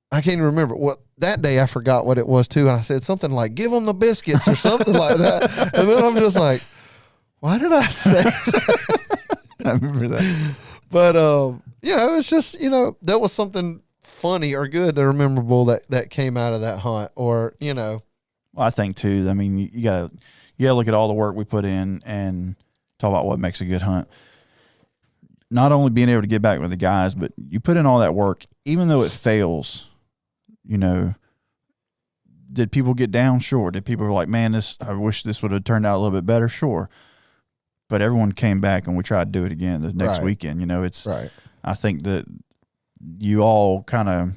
I can't even remember what that day. I forgot what it was too, and I said something like "give them the biscuits" or something like that. And then I'm just like, "Why did I say that?" I remember that. But it was just that was something funny or good or memorable that came out of that hunt, or Well, I think too. I mean, you gotta look at all the work we put in and talk about what makes a good hunt. Not only being able to get back with the guys, but you put in all that work, even though it fails. Did people get down? Sure. Did people were like, man, I wish this would have turned out a little bit better? Sure. But everyone came back and we tried to do it again the next weekend. It's right. I think that you all kind of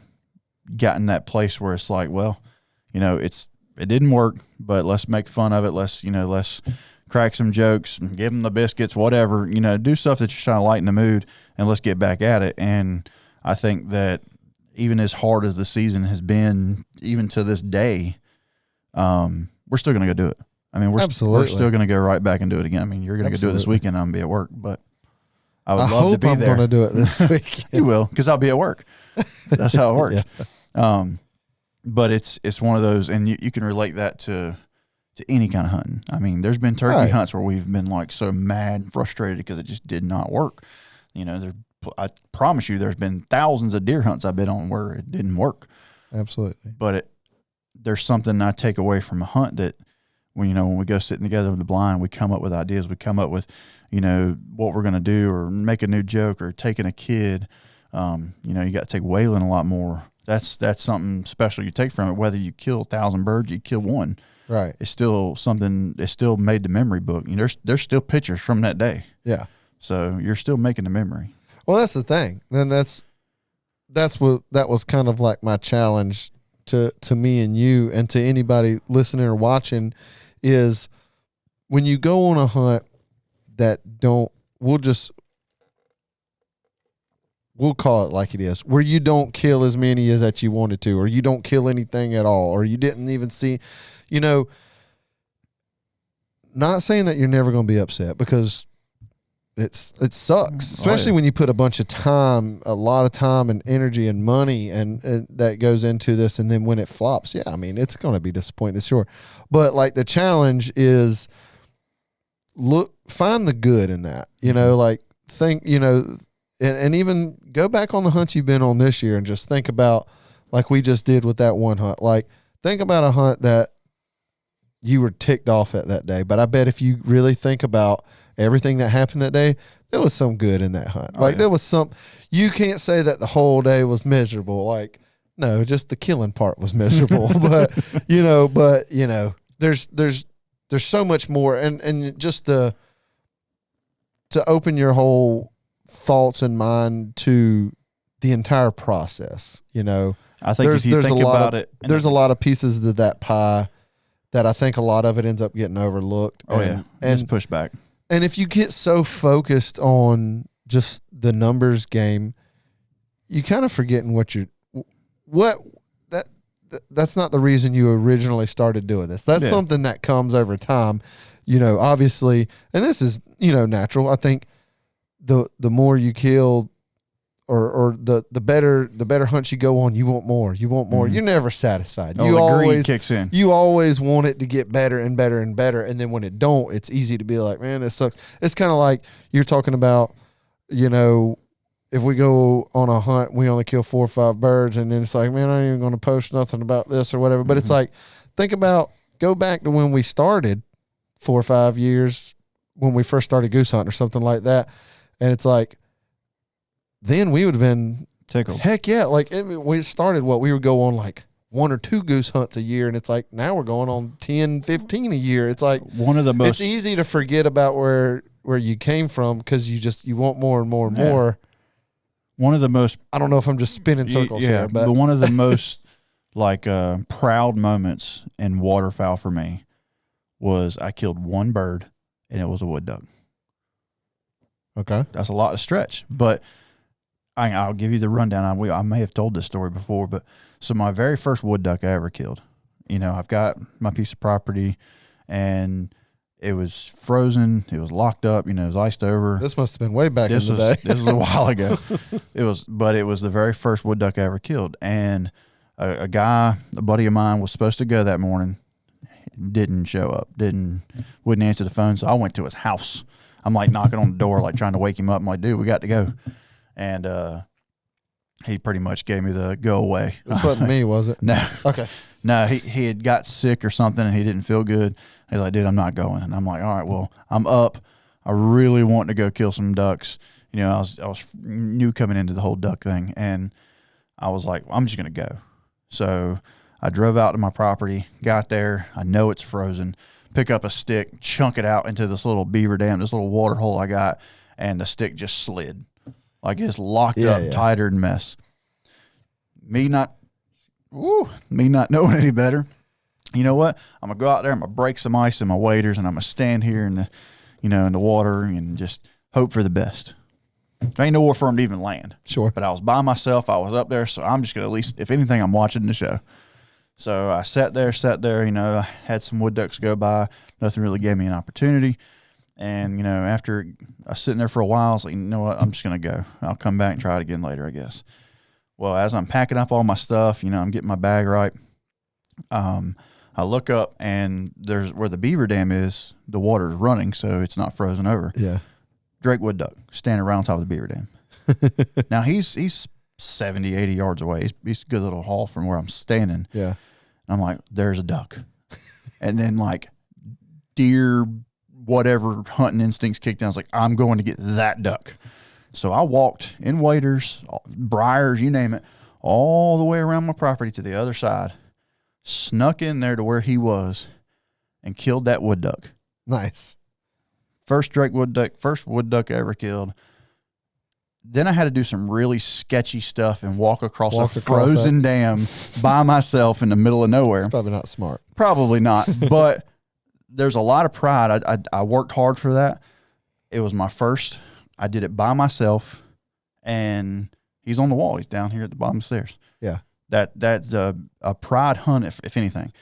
got in that place where it's like, well, it didn't work, but let's make fun of it. Let's crack some jokes, give them the biscuits, whatever, do stuff that's just trying to lighten the mood, and let's get back at it. And I think that even as hard as the season has been, even to this day, we're still going to go do it. I mean, we're still going to go right back and do it again. I mean, you're going to go do it this weekend. I'm going to be at work, but I would love to be there. I'm going to do it this weekend. You will, because I'll be at work. That's how it works. Yeah. But it's one of those, and you can relate that to any kind of hunting. I mean, there's been turkey hunts where we've been like so mad and frustrated because it just did not work. I promise you, there's been thousands of deer hunts I've been on where it didn't work. Absolutely. But there's something I take away from a hunt that when we go sitting together with the blind, we come up with ideas. We come up with, what we're going to do, or make a new joke, or taking a kid. You got to take Waylon a lot more. That's something special you take from it. Whether you kill 1,000 birds, you kill one. Right. It's still something. It's still made the memory book. There's still pictures from that day. Yeah. So you're still making the memory. Well, that's the thing. Then that was kind of like my challenge to me and you, and to anybody listening or watching, is when you go on a hunt we'll call it like it is, where you don't kill as many as that you wanted to, or you don't kill anything at all, or you didn't even see, not saying that you're never going to be upset, because it sucks, especially when you put a lot of time and energy and money and that goes into this, and then when it flops, I mean, it's going to be disappointing, sure. But like the challenge is find the good in that, like think, and even go back on the hunts you've been on this year and just think about like we just did with that one hunt. Like, think about a hunt that you were ticked off at that day. But I bet if you really think about everything that happened that day, there was some good in that hunt. There was some, you can't say that the whole day was miserable. Like, no, just the killing part was miserable. but there's so much more. And just to open your whole thoughts and mind to the entire process, I think if you think about it, there's a lot of pieces to that pie that I think a lot of it ends up getting overlooked. And just pushed back. And if you get so focused on just the numbers game, you kind of forgetting that's not the reason you originally started doing this. That's something that comes over time, obviously, and this is, natural. I think the more you kill or the better hunts you go on, you want more. Mm-hmm. You're never satisfied. Greed kicks in. You always want it to get better and better and better. And then when it don't, it's easy to be like, man, this sucks. It's kind of like you're talking about, if we go on a hunt, we only kill 4 or 5 birds, and then it's like, man, I ain't even going to post nothing about this or whatever. But it's like, go back to when we started 4 or 5 years when we first started goose hunting or something like that. And it's like, then we would have been tickled. Heck yeah. Like, we started we would go on like 1 or 2 goose hunts a year. And it's like, now we're going on 10, 15 a year. It's like, it's easy to forget about where you came from because you want more and more and more. One of the most, I don't know if I'm just spinning circles here, but one of the most proud moments in waterfowl for me was I killed 1 bird and it was a wood duck. Okay. That's a lot to stretch, but I'll give you the rundown. I may have told this story before, but so my very first wood duck I ever killed, I've got my piece of property and it was frozen. It was locked up. It was iced over. This must have been way back in the day. This was a while ago. It was the very first wood duck I ever killed. And a buddy of mine was supposed to go that morning, didn't show up, wouldn't answer the phone. So I went to his house. I'm like knocking on the door, like trying to wake him up. I'm like, dude, we got to go. And he pretty much gave me the go away. This wasn't me, was it? No. Okay. No, he had got sick or something and he didn't feel good. He's like, dude, I'm not going. And I'm like, all right, well, I'm up. I really want to go kill some ducks. I was new coming into the whole duck thing. And I was like, I'm just going to go. So I drove out to my property, got there. I know it's frozen. Pick up a stick, chunk it out into this little beaver dam, this little water hole I got. And the stick just slid. Like it's locked up tighter than mess. Me not knowing any better. You know what? I'm gonna go out there. I'm gonna break some ice in my waders, and I'm gonna stand here in the water and just hope for the best. There ain't nowhere for them to even land. Sure. But I was by myself. I was up there, so I'm just gonna at least, if anything, I'm watching the show. So I sat there. I had some wood ducks go by. Nothing really gave me an opportunity. And after I was sitting there for a while, I was like, you know what? I'm just gonna go. I'll come back and try it again later, I guess. Well, as I'm packing up all my stuff, I'm getting my bag right. I look up and there's where the beaver dam is, the water's running, so it's not frozen over. Yeah. Drake wood duck standing right on top of the beaver dam. Now he's 70, 80 yards away. He's a good little haul from where I'm standing. Yeah. And I'm like, there's a duck. And then like deer, whatever hunting instincts kicked in. I was like, I'm going to get that duck. So I walked in waders, briars, you name it, all the way around my property to the other side, snuck in there to where he was, and killed that wood duck. Nice. First wood duck I ever killed. Then I had to do some really sketchy stuff and walk across a frozen dam by myself in the middle of nowhere. It's probably not smart. Probably not, but there's a lot of pride. I worked hard for that. It was my first. I did it by myself, and he's on the wall. He's down here at the bottom of the stairs. Yeah. That's a pride hunt, if anything.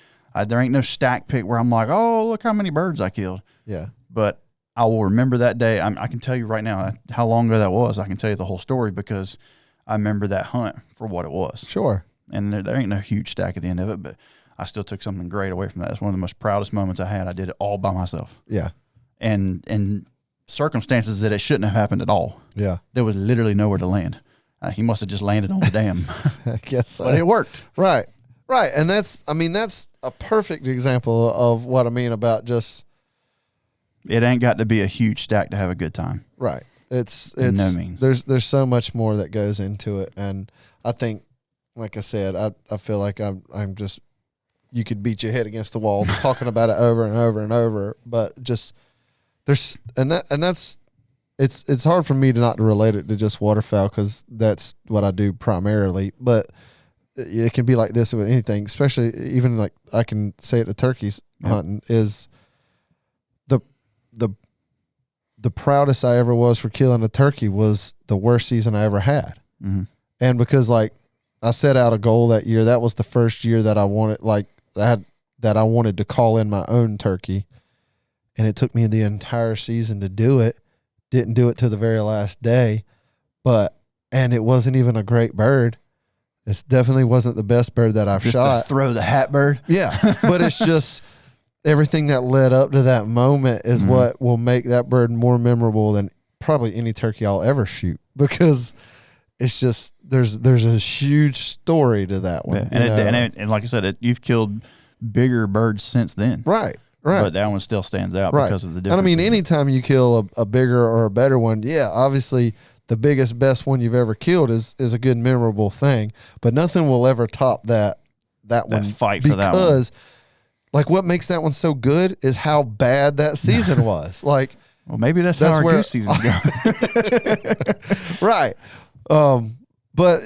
There ain't no stack pick where I'm like, oh, look how many birds I killed. Yeah. But I will remember that day. I can tell you right now how long ago that was. I can tell you the whole story because I remember that hunt for what it was. Sure. And there ain't no huge stack at the end of it, but I still took something great away from that. It's one of the most proudest moments I had. I did it all by myself. Yeah. And circumstances that it shouldn't have happened at all. Yeah. There was literally nowhere to land. He must have just landed on the dam. I guess so. But it worked. Right. And that's a perfect example of what I mean about just. It ain't got to be a huge stack to have a good time. Right. It's no means. There's so much more that goes into it. And I think, like I said, I feel like I'm just, you could beat your head against the wall talking about it over and over and over, but just it's hard for me to relate it to just waterfowl because that's what I do primarily, but it can be like this with anything, especially even like I can say it to turkeys hunting is the proudest I ever was for killing a turkey was the worst season I ever had. Mm-hmm. And because like I set out a goal that year, that was the first year that I wanted, that I wanted to call in my own turkey. And it took me the entire season to do it. Didn't do it to the very last day, and it wasn't even a great bird. It definitely wasn't the best bird that I've shot. To throw the hat bird. Yeah. But it's just everything that led up to that moment is what will make that bird more memorable than probably any turkey I'll ever shoot, because it's just, there's a huge story to that one. Yeah. And like I said, you've killed bigger birds since then. Right. But that one still stands out because of the difference. And I mean, anytime you kill a bigger or a better one, yeah, obviously the biggest, best one you've ever killed is a good, memorable thing. But nothing will ever top that one fight for that one. Because, like, what makes that one so good is how bad that season was. Like, well, maybe that's how our goose season's going. Right. But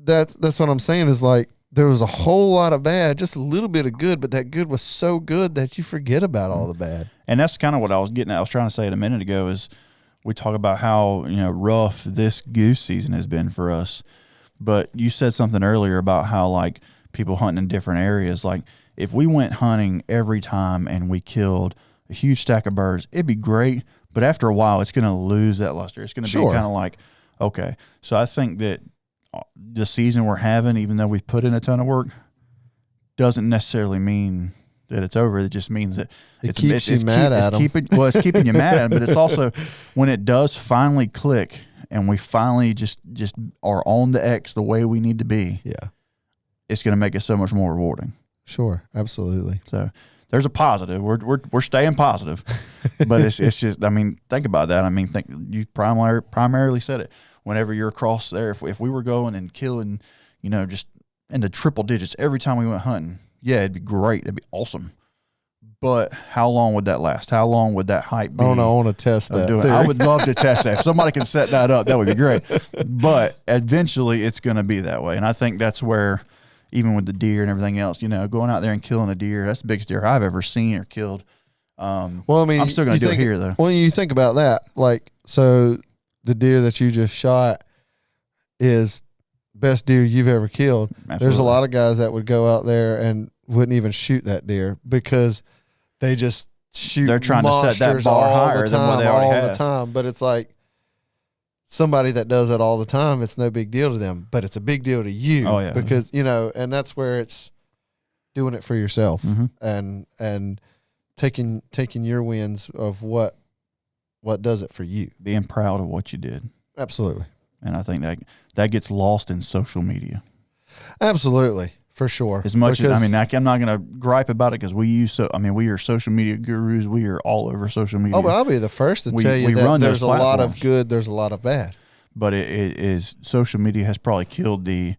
that's what I'm saying is like, there was a whole lot of bad, just a little bit of good, but that good was so good that you forget about all the bad. And that's kind of what I was getting at. I was trying to say it a minute ago is we talk about how, rough this goose season has been for us. But you said something earlier about how, like, people hunting in different areas. Like, if we went hunting every time and we killed a huge stack of birds, it'd be great. But after a while, it's going to lose that luster. It's going to be kind of like, okay. So I think that the season we're having, even though we've put in a ton of work, doesn't necessarily mean that it's over. It just means that it's keeping you mad at them. It's keeping you mad at them, but it's also when it does finally click and we finally just are on the X the way we need to be. Yeah, it's going to make it so much more rewarding. Sure, absolutely. So there's a positive. We're staying positive, but it's just. I mean, think about that. I mean, you primarily said it. Whenever you're across there, if we were going and killing, just in the triple digits every time we went hunting, yeah, it'd be great. It'd be awesome. But how long would that last? How long would that hype be? Oh, no, I want to test that. I would love to test that. If somebody can set that up, that would be great. But eventually it's going to be that way. And I think that's where, even with the deer and everything else, going out there and killing a deer, that's the biggest deer I've ever seen or killed. Well, I mean, I'm still going to do it here, though. Well, you think about that. Like, so the deer that you just shot is best deer you've ever killed. Absolutely. There's a lot of guys that would go out there and wouldn't even shoot that deer because they just shoot. They're trying to set that bar higher than what they already have. All the time. But it's like somebody that does it all the time, it's no big deal to them, but it's a big deal to you. Oh, yeah. Because, and that's where it's doing it for yourself and taking your wins of what does it for you. Being proud of what you did. Absolutely. And I think that gets lost in social media. Absolutely. For sure. As much as, I'm not going to gripe about it because we are social media gurus. We are all over social media. Oh, but I'll be the first to tell you that there's a lot of good, there's a lot of bad. But it is, social media has probably killed the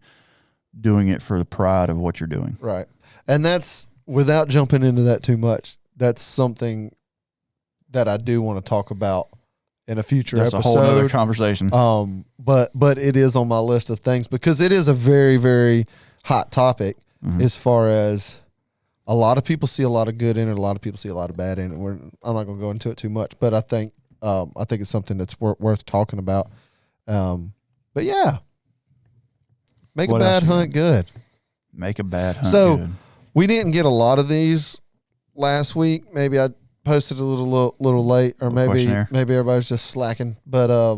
doing it for the pride of what you're doing. Right. And that's, without jumping into that too much, that's something that I do want to talk about in a future episode. That's a whole other conversation. But it is on my list of things because it is a very, very hot topic as far as a lot of people see a lot of good in it, a lot of people see a lot of bad in it. I'm not going to go into it too much, but I think it's something that's worth talking about. But yeah, make a bad hunt good. Make a bad hunt good. So we didn't get a lot of these last week. Maybe I posted a little late, or maybe everybody's just slacking. But I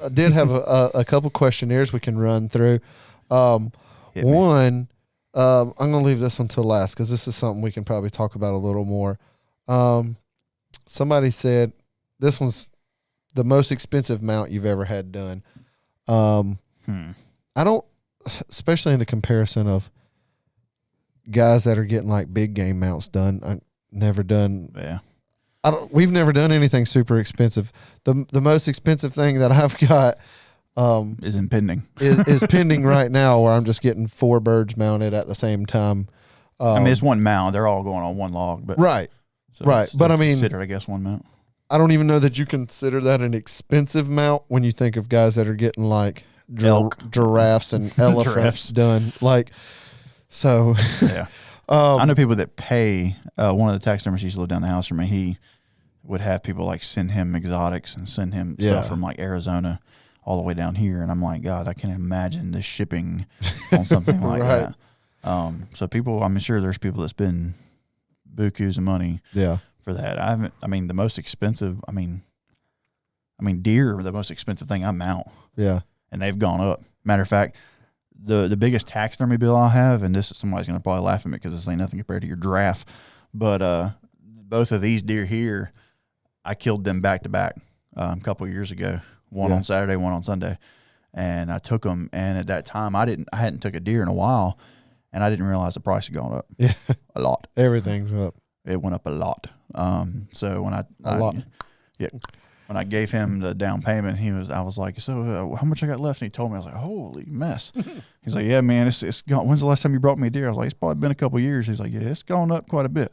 did have a couple questionnaires we can run through. One, I'm going to leave this until last because this is something we can probably talk about a little more. Somebody said this one's the most expensive mount you've ever had done. I don't, especially in the comparison of guys that are getting like big game mounts done. I never done. Yeah. We've never done anything super expensive. The most expensive thing that I've got is impending. is pending right now, where I'm just getting 4 birds mounted at the same time. I mean, it's one mount. They're all going on one log, but right. So right. But I mean, considered, I guess, one mount. I don't even know that you consider that an expensive mount when you think of guys that are getting like giraffes and elephants done. Like, so yeah. I know people that pay. One of the taxidermists used to live down the house from me. He would have people like send him exotics and send him stuff from like Arizona all the way down here, and I'm like, God, I can't imagine the shipping on something like right. that. So people, I'm sure there's people that spend bukus of money for that. I mean, the most expensive, I mean, deer are the most expensive thing I mount. Yeah. And they've gone up. Matter of fact, the biggest taxidermy bill I'll have, and this somebody's going to probably laugh at me because this ain't nothing compared to your giraffe, but both of these deer here, I killed them back to back a couple of years ago. One on Saturday, one on Sunday, and I took them. And at that time, I hadn't took a deer in a while, and I didn't realize the price had gone up. Yeah, a lot. Everything's up. It went up a lot. So when when I gave him the down payment, I was like, so how much I got left? And he told me, I was like, holy mess. He's like, yeah, man, it's gone. When's the last time you brought me a deer? I was like, it's probably been a couple of years. He's like, yeah, it's gone up quite a bit.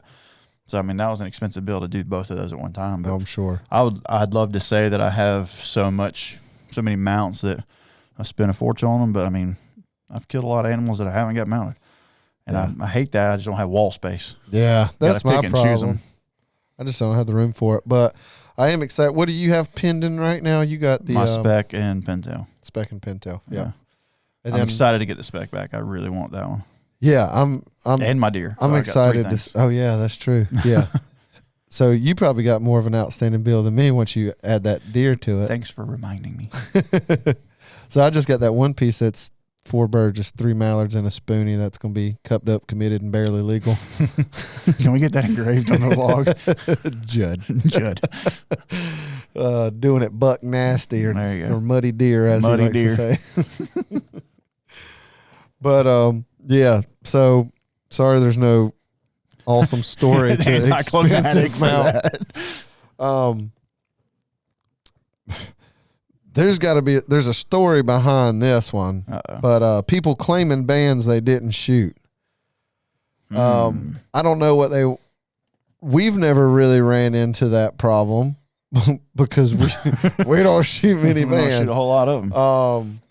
So, I mean, that was an expensive bill to do both of those at one time. But I'm sure. I'd love to say that I have so many mounts that I spend a fortune on them, but I mean, I've killed a lot of animals that I haven't got mounted. And I hate that. I just don't have wall space. Yeah, that's my problem. I just don't have the room for it. But I am excited. What do you have pinned in right now? You got the my spec and pintail. Spec and pintail. Yeah. And I'm excited to get the spec back. I really want that one. Yeah, I'm and my deer. I'm excited. Oh yeah, that's true. Yeah. So you probably got more of an outstanding bill than me once you add that deer to it. Thanks for reminding me. So I just got that one piece that's 4 birds, just 3 mallards and a spoonie. That's going to be cupped up, committed, and barely legal. Can we get that engraved on the log? Judd. Doing it buck nasty or muddy deer, as muddy he likes to say. But yeah. So sorry, there's no awesome story to expensive mount. There's a story behind this one. But people claiming bands they didn't shoot. I don't know we've never really ran into that problem because we don't shoot many bands. We don't shoot a whole lot of them.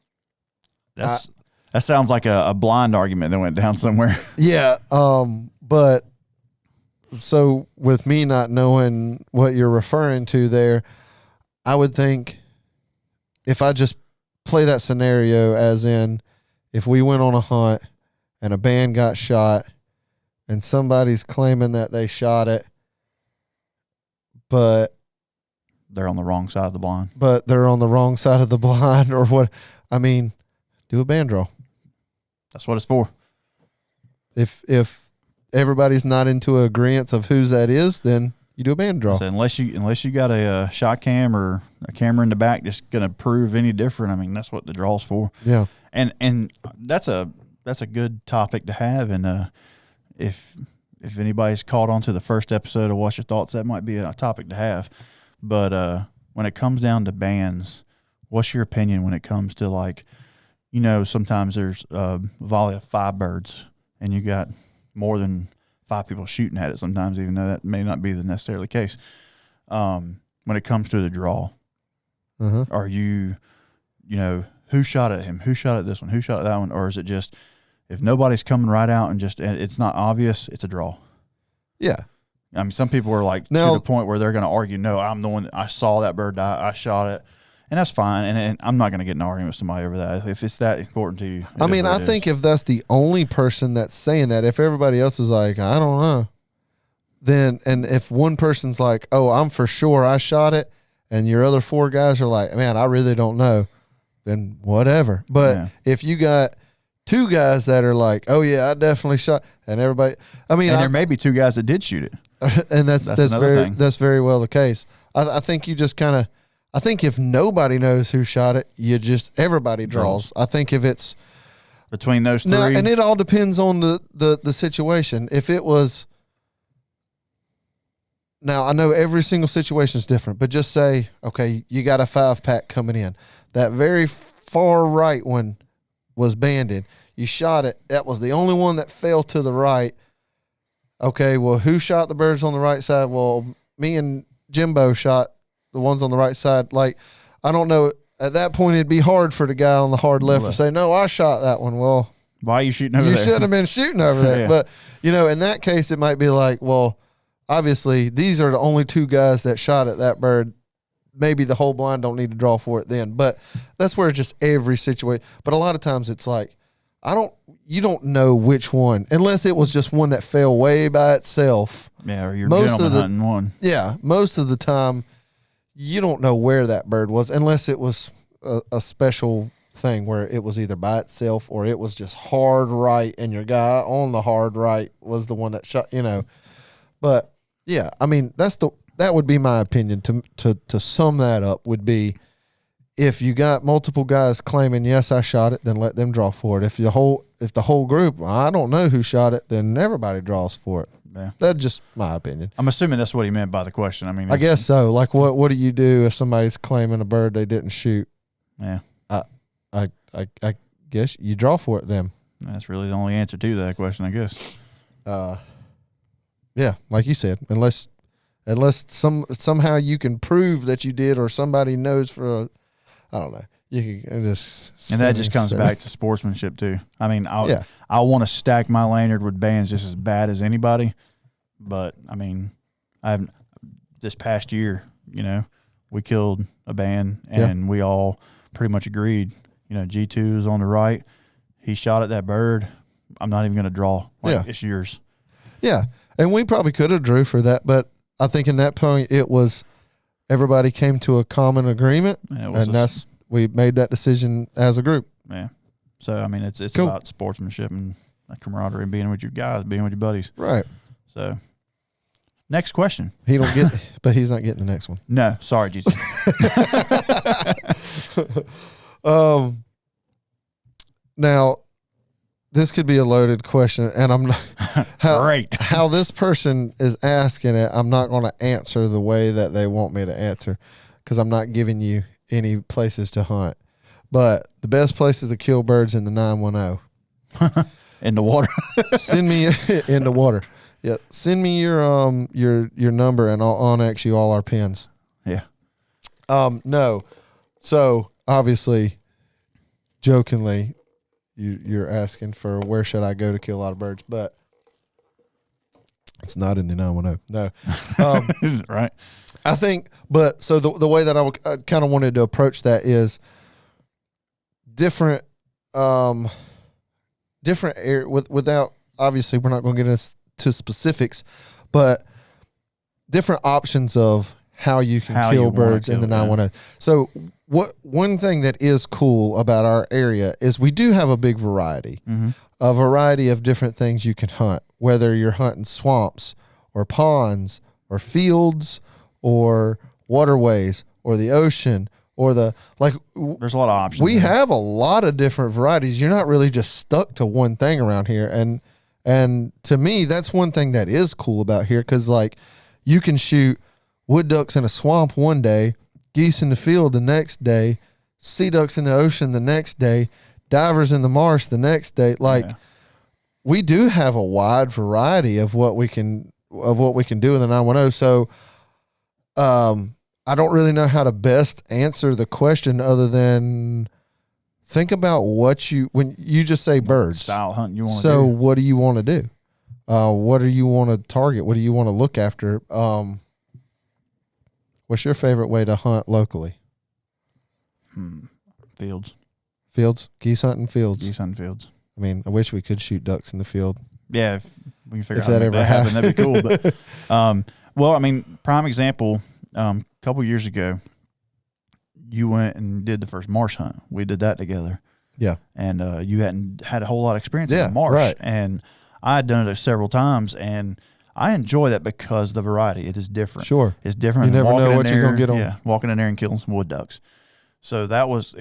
That sounds like a blind argument that went down somewhere. Yeah. But so with me not knowing what you're referring to there, I would think if I just play that scenario as in if we went on a hunt and a band got shot and somebody's claiming that they shot it, but they're on the wrong side of the blind. But they're on the wrong side of the blind or what? I mean, do a band draw. That's what it's for. If everybody's not into agreement of whose that is, then you do a band draw. So unless you got a shot cam or a camera in the back just going to prove any different, I mean, that's what the draw's for. Yeah. And that's a good topic to have. And if anybody's caught on to the first episode of What's Your Thoughts, that might be a topic to have. But when it comes down to bands, what's your opinion when it comes to like, you know, sometimes there's a volley of 5 birds and you got more than 5 people shooting at it sometimes, even though that may not be the necessarily case. When it comes to the draw, are you know, who shot at him? Who shot at this one? Who shot at that one? Or is it just if nobody's coming right out and it's not obvious, it's a draw? Yeah. I mean, some people are like to the point where they're going to argue, no, I'm the one that I saw that bird die. I shot it. And that's fine, and I'm not going to get in an argument with somebody over that. If it's that important to you. I mean, I think if that's the only person that's saying that, if everybody else is like, I don't know, then, and if one person's like, oh, I'm for sure I shot it, and your other 4 guys are like, man, I really don't know, then whatever. But if you got 2 guys that are like, oh, yeah, I definitely shot, and everybody, I mean. And there may be 2 guys that did shoot it. And that's very well the case. I think you just kind of, I think if nobody knows who shot it, everybody draws. I think if it's between those three, now, and it all depends on the situation. If it was, now I know every single situation is different, but just say, okay, you got a 5-pack coming in. That very far right one was banded. You shot it. That was the only one that fell to the right. Okay, well, who shot the birds on the right side? Well, me and Jimbo shot the ones on the right side. Like, I don't know. At that point, it'd be hard for the guy on the hard left to say, no, I shot that one. Well, why are you shooting over there? You shouldn't have been shooting over there. Yeah. But, in that case, it might be like, well, obviously, these are the only 2 guys that shot at that bird. Maybe the whole blind don't need to draw for it then. But that's where it's just every situation. But a lot of times it's like, you don't know which one, unless it was just one that fell way by itself. Yeah, or you're gentleman hunting one. Yeah, most of the time, you don't know where that bird was, unless it was a special thing where it was either by itself or it was just hard right, and your guy on the hard right was the one that shot. But yeah, I mean that would be my opinion. To sum that up would be, if you got multiple guys claiming, yes, I shot it, then let them draw for it. If the whole group, I don't know who shot it, then everybody draws for it. Yeah. That's just my opinion. I'm assuming that's what he meant by the question. I mean, I guess so. Like, what do you do if somebody's claiming a bird they didn't shoot? Yeah. I guess you draw for it then. That's really the only answer to that question, I guess. Yeah, like you said, unless somehow you can prove that you did, or somebody knows I don't know. You can just, and that just comes back to sportsmanship too. I mean, I want to stack my lanyard with bands just as bad as anybody, but I mean, this past year, we killed a band, and we all pretty much agreed. G2 is on the right. He shot at that bird. I'm not even going to draw. It's yours. Yeah, and we probably could have drew for that, but I think in that point it was. Everybody came to a common agreement, and we made that decision as a group. Yeah. So, I mean, it's cool. about sportsmanship and camaraderie and being with your guys, being with your buddies. Right. So, next question. He don't get, but he's not getting the next one. No, sorry, Jesus. Now, this could be a loaded question, and I'm not how this person is asking it. I'm not going to answer the way that they want me to answer, because I'm not giving you any places to hunt. But the best places to kill birds in the 910. In the water. Send me in the water. Yeah, send me your number, and I'll annex you all our pins. Yeah. No. So obviously, jokingly, you're asking for where should I go to kill a lot of birds, but it's not in the 910. No. Right. I think, but so the way that I kind of wanted to approach that is different area without, obviously we're not going to get into specifics, but different options of how you can kill birds in the 910. So one thing that is cool about our area is we do have a big variety, a variety of different things you can hunt, whether you're hunting swamps or ponds or fields or waterways or the ocean or there's a lot of options. We have a lot of different varieties. You're not really just stuck to one thing around here. And to me, that's one thing that is cool about here. 'Cause you can shoot wood ducks in a swamp one day, geese in the field the next day, sea ducks in the ocean the next day, divers in the marsh the next day. We do have a wide variety of what we can do in the 910. So, I don't really know how to best answer the question other than think about when you just say birds. Style hunt you want to do. So what do you want to do? What do you want to target? What do you want to look after? What's your favorite way to hunt locally? Fields. Fields? Geese hunting fields? Geese hunting fields. I mean, I wish we could shoot ducks in the field. Yeah, if we can figure out how to make that happen, that'd be cool. But, well, I mean, prime example, a couple years ago, you went and did the first marsh hunt. We did that together. Yeah. And you hadn't had a whole lot of experience in the marsh. Right. And I had done it several times, and I enjoy that because the variety, it is different. Sure. It's different. You never Walking know in what you're there- gonna get on. Yeah, walking in there and killing some wood ducks. So there was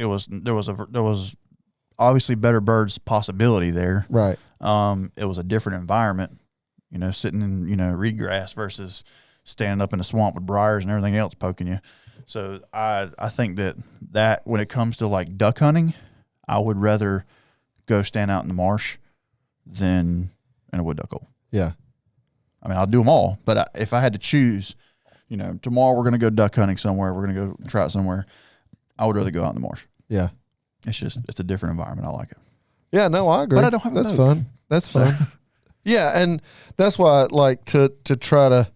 obviously better birds possibility there. Right. It was a different environment, sitting in, reed grass versus standing up in a swamp with briars and everything else poking you. So I think that when it comes to like duck hunting, I would rather go stand out in the marsh than in a wood duck hole. Yeah. I mean, I'll do them all, but if I had to choose, tomorrow we're going to go duck hunting somewhere, we're going to go try it somewhere, I would rather go out in the marsh. Yeah. It's a different environment. I like it. Yeah, no, I agree. But I don't have a That's boat. fun. That's fun. Yeah, and that's why I like to try to.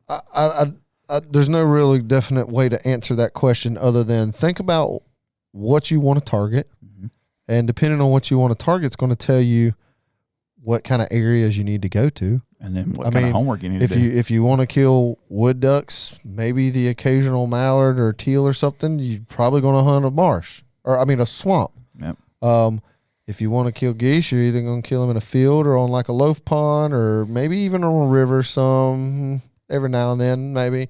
I there's no really definite way to answer that question other than think about what you want to target, and depending on what you want to target, it's going to tell you what kind of areas you need to go to, and then what kind of homework you need to do. If you want to kill wood ducks, maybe the occasional mallard or teal or something, you're probably going to hunt a marsh a swamp. Yep. If you want to kill geese, you're either going to kill them in a field or on like a loaf pond or maybe even on a river some every now and then maybe.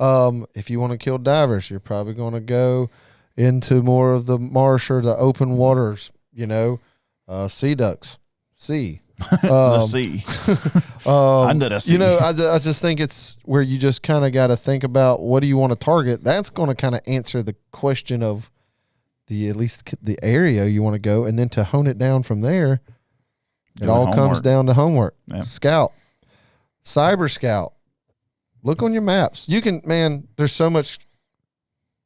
If you want to kill divers, you're probably going to go into more of the marsh or the open waters, sea ducks, The sea. Under the sea. I just think it's where you just kind of got to think about what do you want to target. That's going to kind of answer the question of at least the area you want to go, and then to hone it down from there, it all comes down to homework. Yep. Scout, Cyber Scout. Look on your maps. You can, there's so much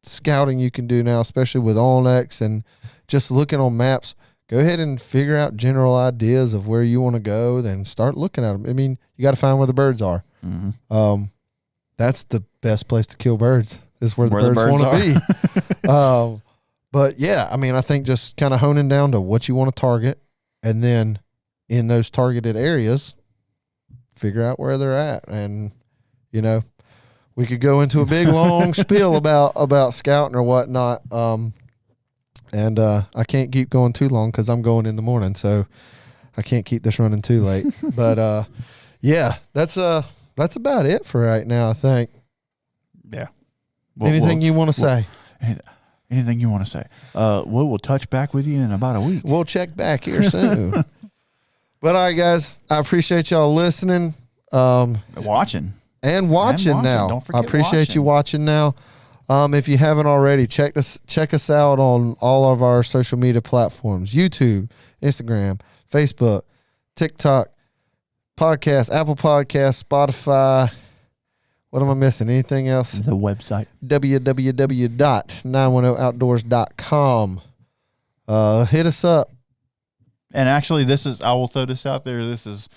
scouting you can do now, especially with Onyx and just looking on maps. Go ahead and figure out general ideas of where you want to go, then start looking at them. I mean, you got to find where the birds are. Mm-hmm. That's the best place to kill birds, is where the birds want to be. But yeah, I think just kind of honing down to what you want to target, and then in those targeted areas, figure out where they're at. And, we could go into a big long spiel about scouting or whatnot. And I can't keep going too long because I'm going in the morning, so I can't keep this running too late. But yeah, that's about it for right now, I think. Yeah. Anything you want to say? Anything you want to say? We'll touch back with you in about a week. We'll check back here soon. But all right, guys, I appreciate y'all listening. Watching now. Don't forget I appreciate you watching now. If you haven't already, check us out on all of our social media platforms: YouTube, Instagram, Facebook, TikTok, podcast, Apple Podcasts, Spotify. What am I missing? Anything else? The website. www.910outdoors.com. Hit us up. And actually, I will throw this out there. This is,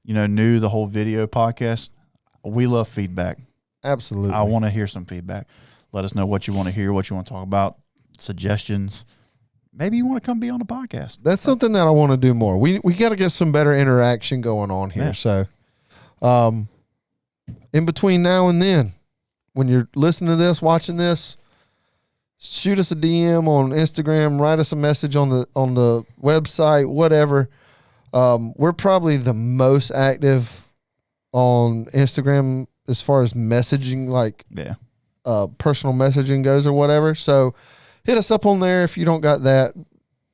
new, the whole video podcast. We love feedback. Absolutely. I want to hear some feedback. Let us know what you want to hear, what you want to talk about, suggestions. Maybe you want to come be on the podcast. That's something that I want to do more. We got to get some better interaction going on here. Yeah. So, in between now and then, when you're listening to this, watching this, shoot us a DM on Instagram, write us a message on the website, whatever. We're probably the most active on Instagram as far as messaging, personal messaging goes or whatever. So hit us up on there if you don't got that.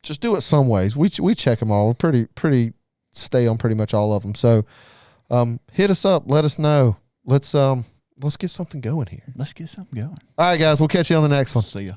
Just do it some ways. We check them all. We're pretty stay on pretty much all of them. So hit us up. Let us know. Let's get something going here. Let's get something going. All right, guys. We'll catch you on the next one. See ya.